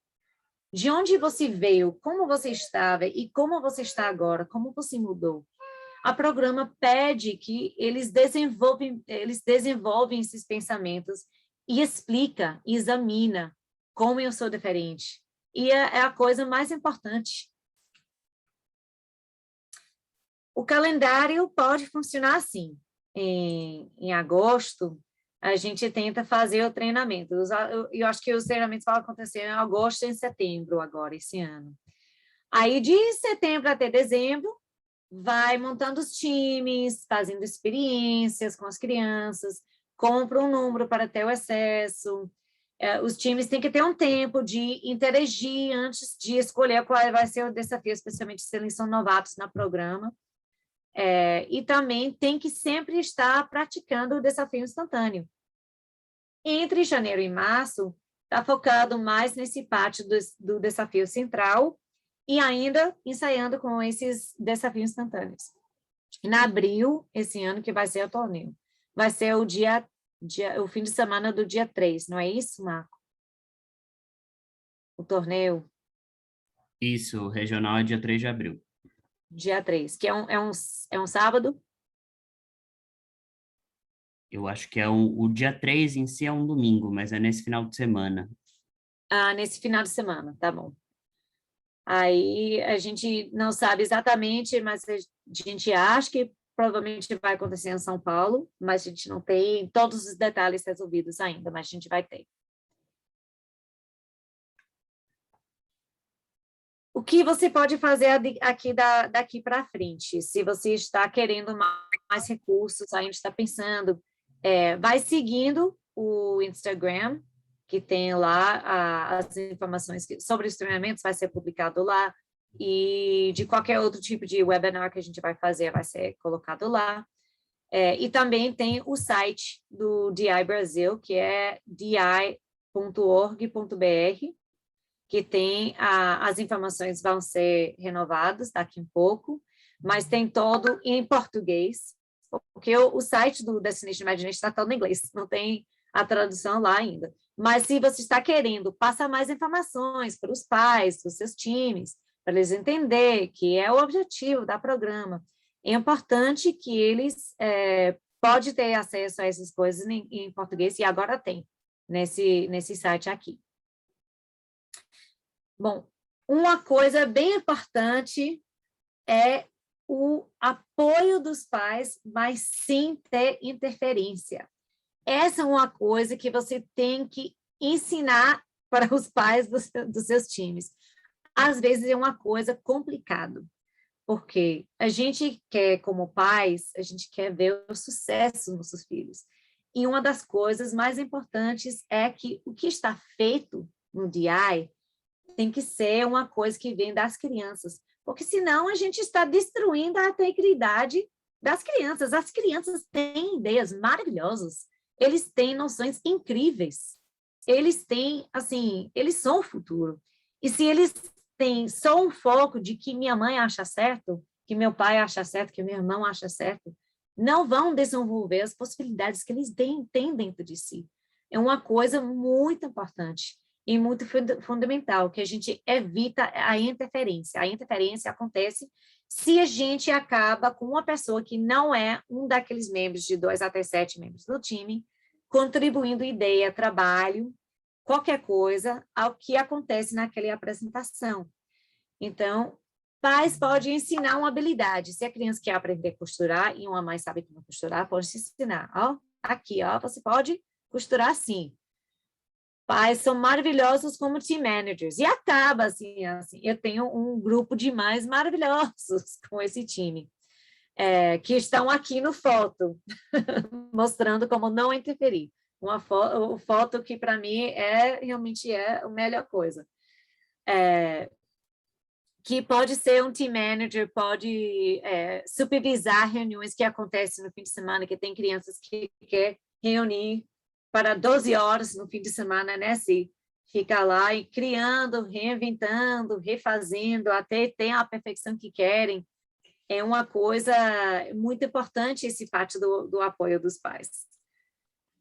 De onde você veio, como você estava e como você está agora, como você mudou. A programa pede que eles desenvolvem esses pensamentos e explica, examina como eu sou diferente. E é a coisa mais importante. O calendário pode funcionar assim. Em agosto, a gente tenta fazer o treinamento. Eu acho que os treinamentos vão acontecer em agosto e em setembro agora, esse ano. Aí, de setembro até dezembro, vai montando os times, fazendo experiências com as crianças, compra um número para ter o acesso. Os times têm que ter um tempo de interagir antes de escolher qual vai ser o desafio, especialmente se eles são novatos no programa. E também tem que sempre estar praticando o desafio instantâneo. Entre janeiro e março, está focado mais nesse parte do desafio central e ainda ensaiando com esses desafios instantâneos. Em abril, esse ano, que vai ser o torneio. Vai ser o fim de semana do dia 3, não é isso, Marco? O torneio? Isso, o regional é dia 3 de abril. Dia 3, que é um sábado? Eu acho que o dia 3 em si é um domingo, mas é nesse final de semana. Ah, nesse final de semana, tá bom. Aí a gente não sabe exatamente, mas a gente acha que provavelmente vai acontecer em São Paulo, mas a gente não tem todos os detalhes resolvidos ainda, mas a gente vai ter. O que você pode fazer daqui para frente? Se você está querendo mais recursos, a gente está pensando, vai seguindo o Instagram, que tem lá as informações sobre os treinamentos, vai ser publicado lá, e de qualquer outro tipo de webinar que a gente vai fazer, vai ser colocado lá. E também tem o site do DI Brasil, que é di.org.br, que tem as informações vão ser renovadas daqui um pouco, mas tem todo em português, porque o site do Destination Imagination está todo em inglês, não tem a tradução lá ainda. Mas se você está querendo passar mais informações para os pais, para os seus times, para eles entenderem que é o objetivo da programa, é importante que eles podem ter acesso a essas coisas em português, e agora tem, nesse site aqui. Bom, uma coisa bem importante é o apoio dos pais, mas sem ter interferência. Essa é uma coisa que você tem que ensinar para os pais dos seus times. Às vezes é uma coisa complicada, porque a gente quer, como pais, a gente quer ver o sucesso dos nossos filhos. E uma das coisas mais importantes é que o que está feito no DI tem que ser uma coisa que vem das crianças, porque senão a gente está destruindo a integridade das crianças. As crianças têm ideias maravilhosas, eles têm noções incríveis, eles têm, assim, eles são o futuro. E se eles têm só um foco de que minha mãe acha certo, que meu pai acha certo, que meu irmão acha certo, não vão desenvolver as possibilidades que eles têm dentro de si. É uma coisa muito importante e muito fundamental, que a gente evita a interferência. A interferência acontece se a gente acaba com uma pessoa que não é um daqueles membros, de 2 até 7 membros do time, contribuindo ideia, trabalho, qualquer coisa, ao que acontece naquela apresentação. Então, pais podem ensinar uma habilidade. Se a criança quer aprender a costurar e uma mãe sabe como costurar, pode se ensinar. Ó, aqui, ó, você pode costurar assim. Pais são maravilhosos como team managers. E acaba assim, eu tenho um grupo de mães maravilhosos com esse time, que estão aqui no foto, mostrando como não interferir. Uma foto que, para mim, realmente é a melhor coisa. Que pode ser um team manager, pode supervisar reuniões que acontecem no fim de semana, que tem crianças que quer reunir para 12 horas no fim de semana, né? Se fica lá e criando, reinventando, refazendo, até ter a perfeição que querem. É uma coisa muito importante esse parte do apoio dos pais.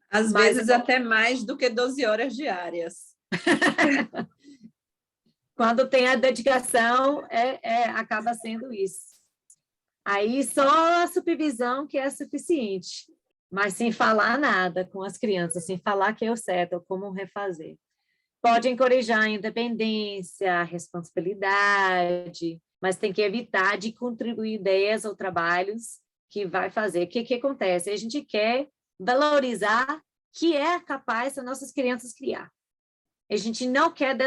Às vezes até mais do que 12 horas diárias. Quando tem a dedicação, acaba sendo isso. Aí só a supervisão que é suficiente, mas sem falar nada com as crianças, sem falar que é o certo, como refazer. Pode encorajar a independência, a responsabilidade, mas tem que evitar de contribuir ideias ou trabalhos que vai fazer. O que acontece? A gente quer valorizar que é capaz das nossas crianças criar. A gente não quer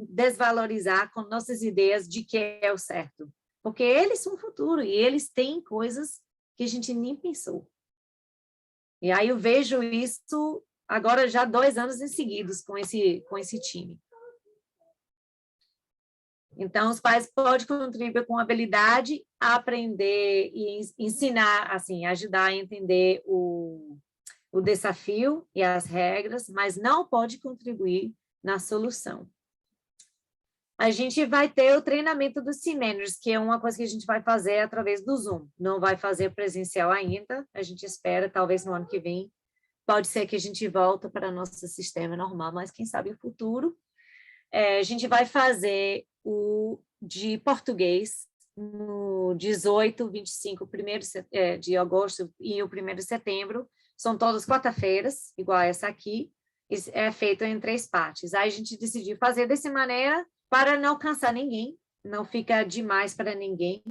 desvalorizar com nossas ideias de que é o certo, porque eles são o futuro e eles têm coisas que a gente nem pensou. E aí eu vejo isso agora já 2 anos em seguidos com esse time. Então, os pais podem contribuir com habilidade a aprender e ensinar, assim, ajudar a entender o desafio e as regras, mas não pode contribuir na solução. A gente vai ter o treinamento dos team managers, que é uma coisa que a gente vai fazer através do Zoom. Não vai fazer presencial ainda, a gente espera, talvez no ano que vem. Pode ser que a gente volte para o nosso sistema normal, mas quem sabe o futuro. A gente vai fazer o de português no 18, 25, 1º de agosto e o 1º de setembro. São todas quarta-feiras, igual essa aqui. É feito em 3 partes. Aí a gente decidiu fazer dessa maneira para não cansar ninguém, não ficar demais para ninguém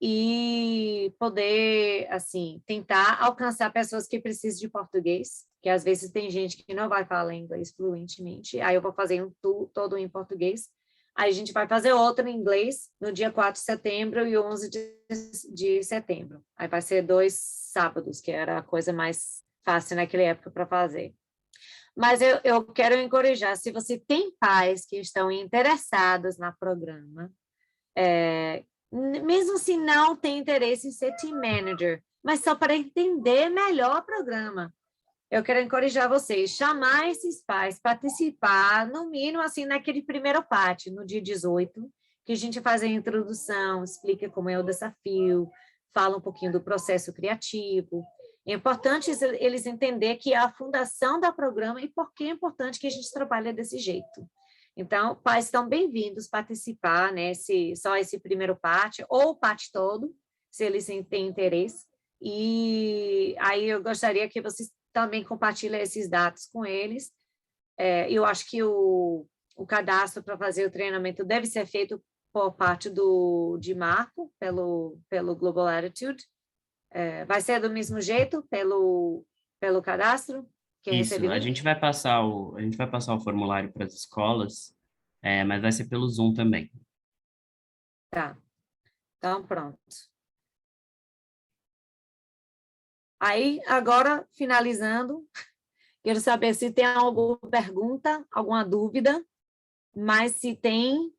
e poder, assim, tentar alcançar pessoas que precisam de português, que às vezes tem gente que não vai falar inglês fluentemente, aí eu vou fazer todo em português, aí a gente vai fazer outro em inglês no dia 4 de setembro e 11 de setembro. Aí vai ser 2 sábados, que era a coisa mais fácil naquela época para fazer. Mas eu quero encorajar, se você tem pais que estão interessados no programa, mesmo se não tem interesse em ser team manager, mas só para entender melhor o programa, eu quero encorajar vocês, chamar esses pais, participar, no mínimo, assim, naquele primeiro parte, no dia 18, que a gente faz a introdução, explica como é o desafio, fala um pouquinho do processo criativo. É importante eles entenderem que a fundação do programa e por que é importante que a gente trabalhe desse jeito. Então, pais estão bem-vindos a participar, né, só esse primeiro parte, ou o parte todo, se eles têm interesse. E aí eu gostaria que vocês também compartilhem esses dados com eles. Eu acho que o cadastro para fazer o treinamento deve ser feito por parte de Marco, pelo Global Attitude. Vai ser do mesmo jeito, pelo cadastro? Isso, a gente vai passar o formulário para as escolas, mas vai ser pelo Zoom também. Tá. Então, pronto. Aí, agora, finalizando, quero saber se tem alguma pergunta, alguma dúvida, mas se tem,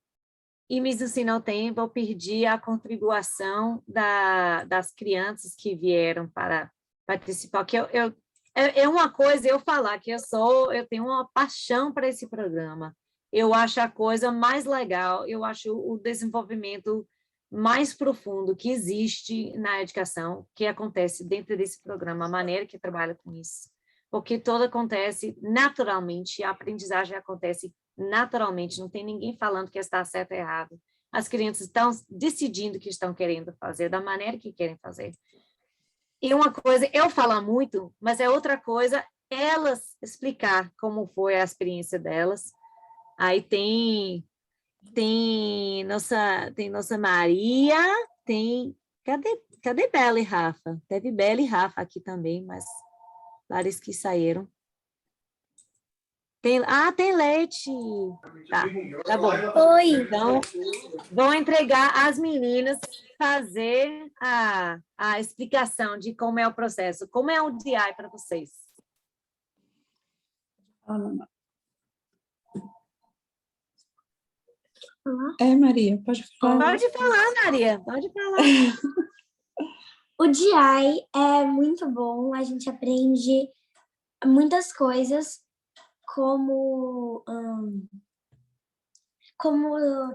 e mesmo ao tempo eu perdi a contribuição das crianças que vieram para participar, que é uma coisa eu falar que eu tenho uma paixão para esse programa. Eu acho a coisa mais legal, eu acho o desenvolvimento mais profundo que existe na educação, que acontece dentro desse programa, a maneira que trabalha com isso. Porque tudo acontece naturalmente, a aprendizagem acontece naturalmente, não tem ninguém falando que está certo ou errado. As crianças estão decidindo o que estão querendo fazer, da maneira que querem fazer. E uma coisa, eu falo muito, mas é outra coisa elas explicar como foi a experiência delas. Aí tem nossa Maria, cadê Bela e Rafa? Teve Bela e Rafa aqui também, mas vários que saíram. Tem Leite. Tá bom. Oi. Então, vou entregar às meninas fazer a explicação de como é o processo. Como é um DI para vocês? Maria, pode falar. Pode falar, Maria. Pode falar. O DI é muito bom, a gente aprende muitas coisas, como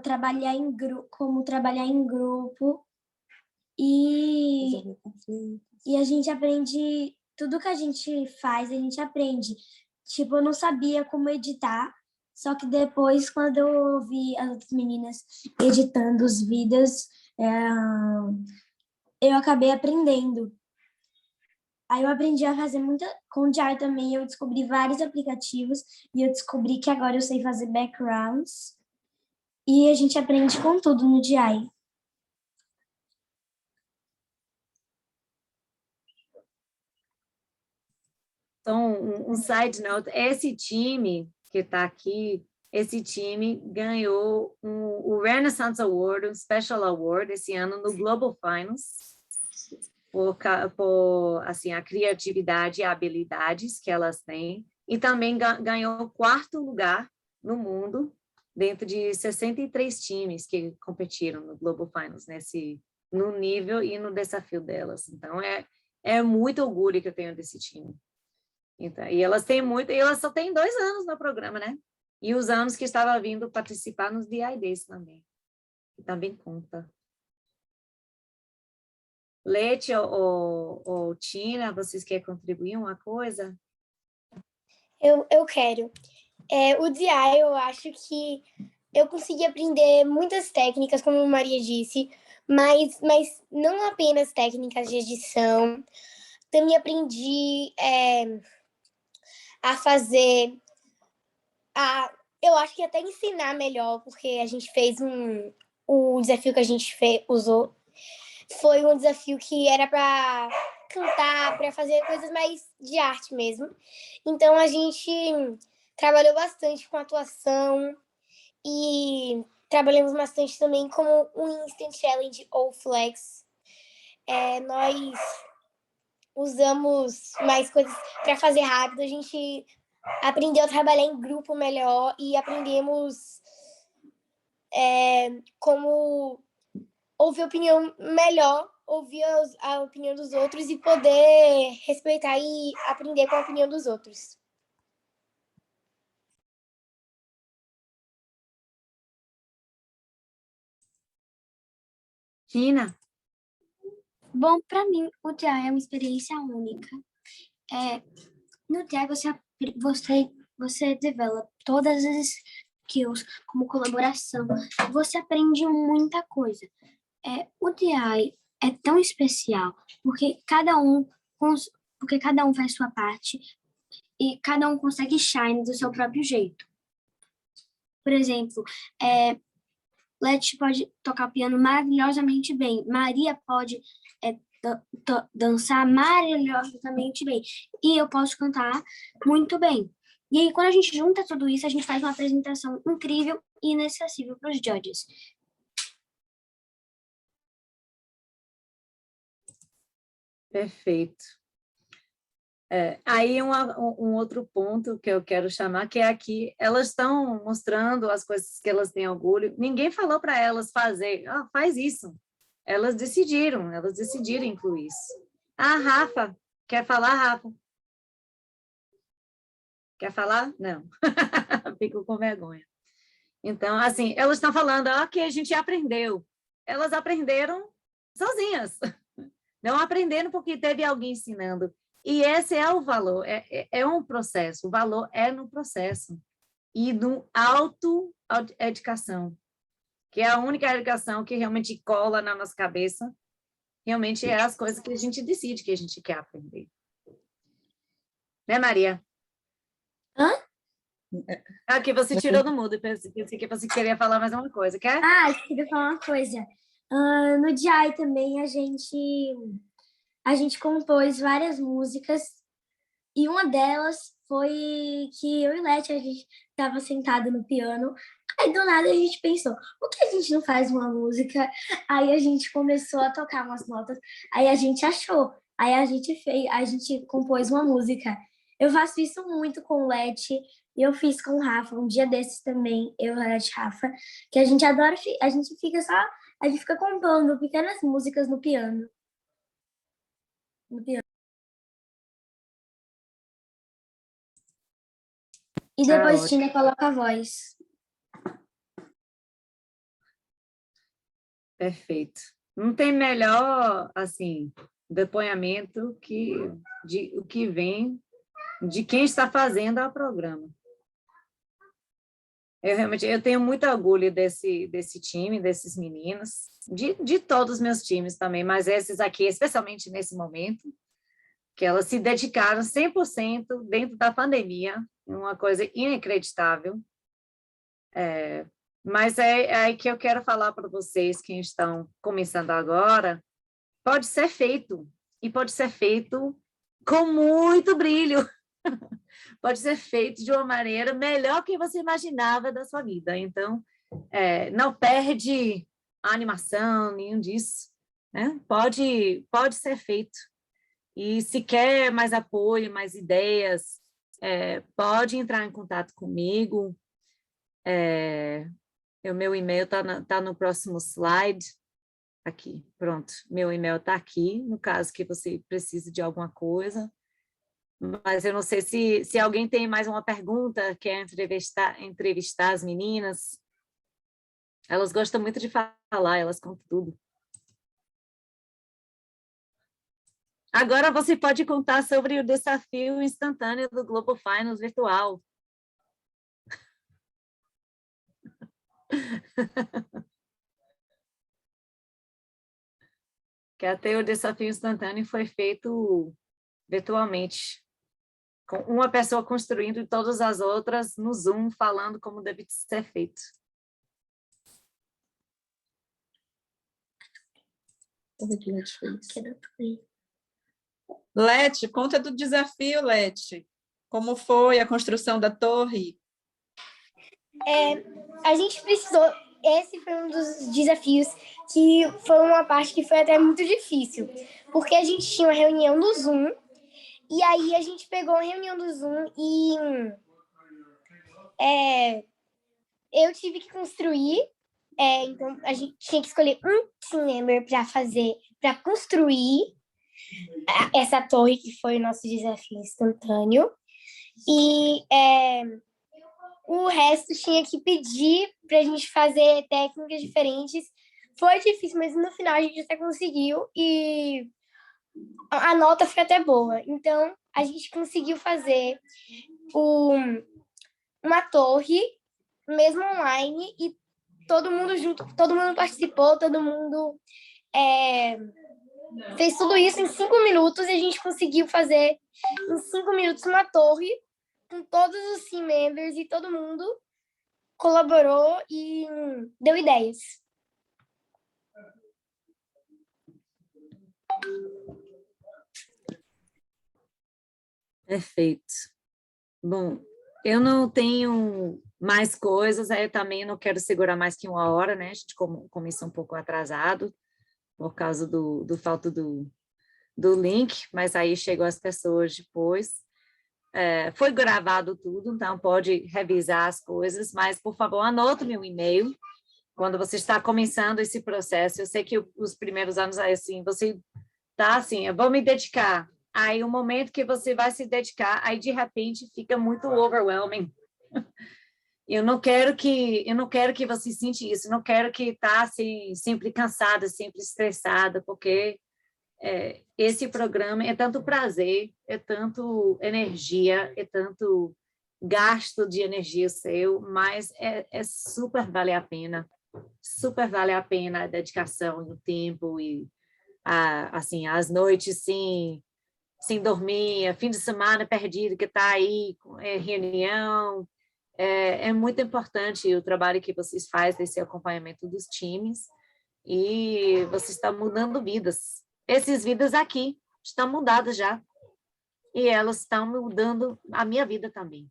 trabalhar em grupo e a gente aprende tudo que a gente faz, a gente aprende. Tipo, eu não sabia como editar, só que depois, quando eu vi as outras meninas editando os vídeos, eu acabei aprendendo. Aí eu aprendi a fazer com o DI também, eu descobri vários aplicativos e eu descobri que agora eu sei fazer backgrounds. E a gente aprende com tudo no DI. Então, um side note, esse time que está aqui, esse time ganhou o Renaissance Award, um Special Award esse ano no Global Finals, por assim, a criatividade e habilidades que elas têm, e também ganhou o 4º lugar no mundo, dentro de 63 times que competiram no Global Finals, no nível e no desafio delas. Então, é muito orgulho que eu tenho desse time. Então, e elas só têm 2 anos no programa, né? E os anos que estava vindo participar nos DIDs também, que também conta. Leite ou Tina, vocês querem contribuir uma coisa? Eu quero. O DI, eu acho que eu consegui aprender muitas técnicas, como a Maria disse, mas não apenas técnicas de edição. Também aprendi a fazer, eu acho que até ensinar melhor, porque a gente fez o desafio que a gente usou foi um desafio que era para cantar, para fazer coisas mais de arte mesmo. Então, a gente trabalhou bastante com atuação e trabalhamos bastante também com o Instant Challenge ou Flex. Nós usamos mais coisas para fazer rápido, a gente aprendeu a trabalhar em grupo melhor e aprendemos como ouvir opinião melhor, ouvir a opinião dos outros e poder respeitar e aprender com a opinião dos outros. Tina? Bom, para mim, o DI é uma experiência única. No DI, você develop todas as skills, como colaboração. Você aprende muita coisa. O DI é tão especial, porque cada um faz sua parte e cada um consegue shine do seu próprio jeito. Por exemplo, Leti pode tocar piano maravilhosamente bem, Maria pode dançar maravilhosamente bem, e eu posso cantar muito bem. E aí, quando a gente junta tudo isso, a gente faz uma apresentação incrível e inesquecível para os judges. Perfeito. Aí um outro ponto que eu quero chamar, que é aqui, elas estão mostrando as coisas que elas têm orgulho. Ninguém falou para elas fazer, faz isso. Elas decidiram incluir isso. Rafa, quer falar, Rafa? Quer falar? Não. Fico com vergonha. Então, assim, elas estão falando, que a gente aprendeu. Elas aprenderam sozinhas. Não aprenderam porque teve alguém ensinando. E esse é o valor, é um processo. O valor é no processo. E no auto-educação, que é a única educação que realmente cola na nossa cabeça, realmente é as coisas que a gente decide que a gente quer aprender. Né, Maria? Que você tirou do mudo, pensei que você queria falar mais uma coisa, quer? Eu queria falar uma coisa. No DI também a gente compôs várias músicas e uma delas foi que eu e Leti, a gente estava sentada no piano, aí do nada a gente pensou, por que a gente não faz uma música? Aí a gente começou a tocar umas notas, aí a gente achou, aí a gente compôs uma música. Eu faço isso muito com o Leti, e eu fiz com o Rafa, um dia desses também, eu, Leti e Rafa, que a gente adora, a gente fica compondo pequenas músicas no piano. E depois Tina coloca a voz. Perfeito. Não tem melhor, assim, depoimento o que vem de quem está fazendo o programa. Eu tenho muito orgulho desse time, desses meninos, de todos os meus times também, mas esses aqui, especialmente nesse momento, que elas se dedicaram 100% dentro da pandemia, uma coisa inacreditável. Mas é aí que eu quero falar para vocês que estão começando agora, pode ser feito, e pode ser feito com muito brilho. Pode ser feito de uma maneira melhor que você imaginava da sua vida. Então, não perde a animação, nenhum disso. Né? Pode ser feito. E se quer mais apoio, mais ideias, pode entrar em contato comigo. O meu e-mail está no próximo slide. Aqui, pronto. Meu e-mail está aqui, no caso que você precise de alguma coisa. Mas eu não sei se alguém tem mais uma pergunta, quer entrevistar as meninas. Elas gostam muito de falar, elas contam tudo. Agora você pode contar sobre o desafio instantâneo do Global Finals virtual. Que até o desafio instantâneo foi feito virtualmente, com uma pessoa construindo e todas as outras no Zoom, falando como deve ser feito. Leti, conta do desafio, Leti. Como foi a construção da torre? A gente precisou... Esse foi um dos desafios que foi uma parte que foi até muito difícil, porque a gente tinha uma reunião no Zoom, e aí a gente pegou a reunião do Zoom e eu tive que construir, então a gente tinha que escolher um team member para construir essa torre, que foi o nosso desafio instantâneo, e o resto tinha que pedir para a gente fazer técnicas diferentes. Foi difícil, mas no final a gente até conseguiu e a nota foi até boa. Então, a gente conseguiu fazer uma torre, mesmo online, e todo mundo junto, todo mundo participou, todo mundo fez tudo isso em 5 minutos, e a gente conseguiu fazer em 5 minutos uma torre com todos os team members, e todo mundo colaborou e deu ideias. Perfeito. Bom, eu não tenho mais coisas, aí eu também não quero segurar mais que 1 hora, né? A gente começou um pouco atrasado, por causa do falta do link, mas aí chegou as pessoas depois. Foi gravado tudo, então pode revisar as coisas, mas, por favor, anote meu e-mail quando você está começando esse processo. Eu sei que os primeiros anos, assim, você tá assim, eu vou me dedicar. Aí, o momento que você vai se dedicar, aí, de repente, fica muito overwhelming. Eu não quero que você sinta isso, não quero que tá assim, sempre cansada, sempre estressada, porque esse programa é tanto prazer, é tanto energia, é tanto gasto de energia seu, mas é super vale a pena a dedicação e o tempo e assim, as noites sem dormir, fim de semana perdido que está aí, reunião. É muito importante o trabalho que vocês fazem, esse acompanhamento dos times, e vocês estão mudando vidas. Essas vidas aqui estão mudadas já, e elas estão mudando a minha vida também.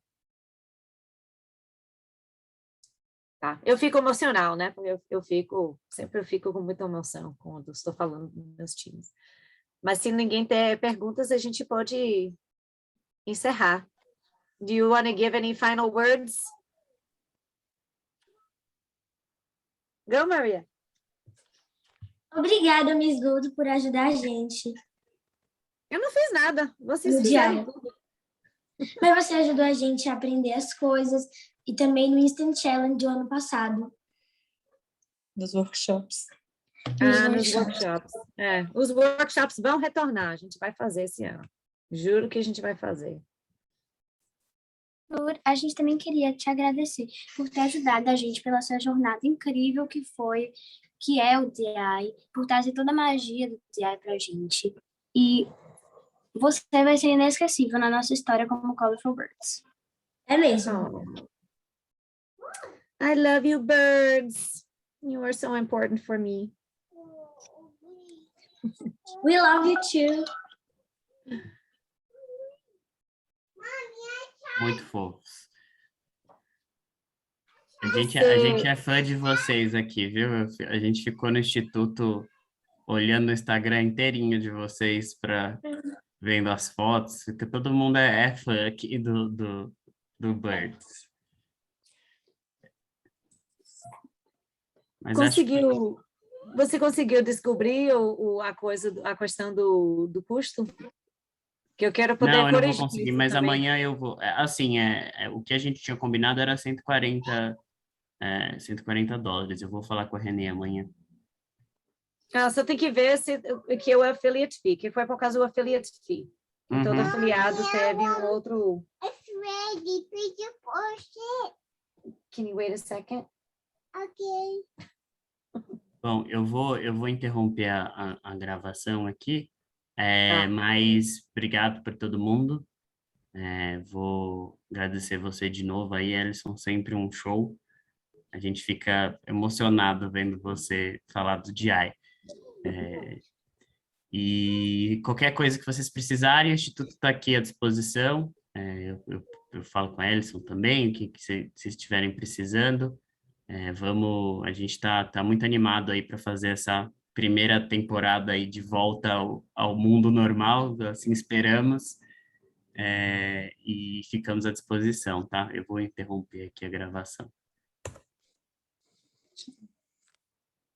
Tá? Eu fico emocional, né? Porque sempre eu fico com muita emoção quando estou falando dos meus times. Mas se ninguém ter perguntas, a gente pode encerrar. Do you want to give any final words? Go, Maria. Obrigada, Miss Gold, por ajudar a gente. Eu não fiz nada. Vocês No fizeram diário. tudo. Mas você ajudou a gente a aprender as coisas e também no Instant Challenge do ano passado. Dos workshops. Nos workshops. Os workshops vão retornar. A gente vai fazer esse ano. Juro que a gente vai fazer. A gente também queria te agradecer por ter ajudado a gente pela sua jornada incrível que é o DI, por trazer toda a magia do DI pra gente. E você vai ser inesquecível na nossa história como Colorful Birds. É mesmo. I love you, birds. You are so important for me. We love you too. Muito fofos. A gente é fã de vocês aqui, viu? A gente ficou no Instituto olhando o Instagram inteirinho de vocês, vendo as fotos, porque todo mundo é fã aqui do Birds. Mas Você conseguiu descobrir a questão do custo? Que eu quero poder corrigir. Não, eu não vou conseguir, mas também. amanhã eu vou. Assim, o que a gente tinha combinado era 140 $140. Eu vou falar com a Renê amanhã. Você tem que ver que é o affiliate fee, que foi por causa do affiliate fee. Uhum. Todo afiliado teve um outro... It's ready. Could you push it? Can you wait a second? Okay. Bom, eu vou interromper a gravação aqui, mas obrigado por todo mundo. Vou agradecer você de novo aí, Ellison, sempre um show. A gente fica emocionado vendo você falar do DI. E qualquer coisa que vocês precisarem, o Instituto está aqui à disposição. Eu falo com a Ellison também, o que vocês estiverem precisando. A gente está muito animado aí para fazer essa primeira temporada aí de volta ao mundo normal, assim esperamos. E ficamos à disposição, tá? Eu vou interromper aqui a gravação.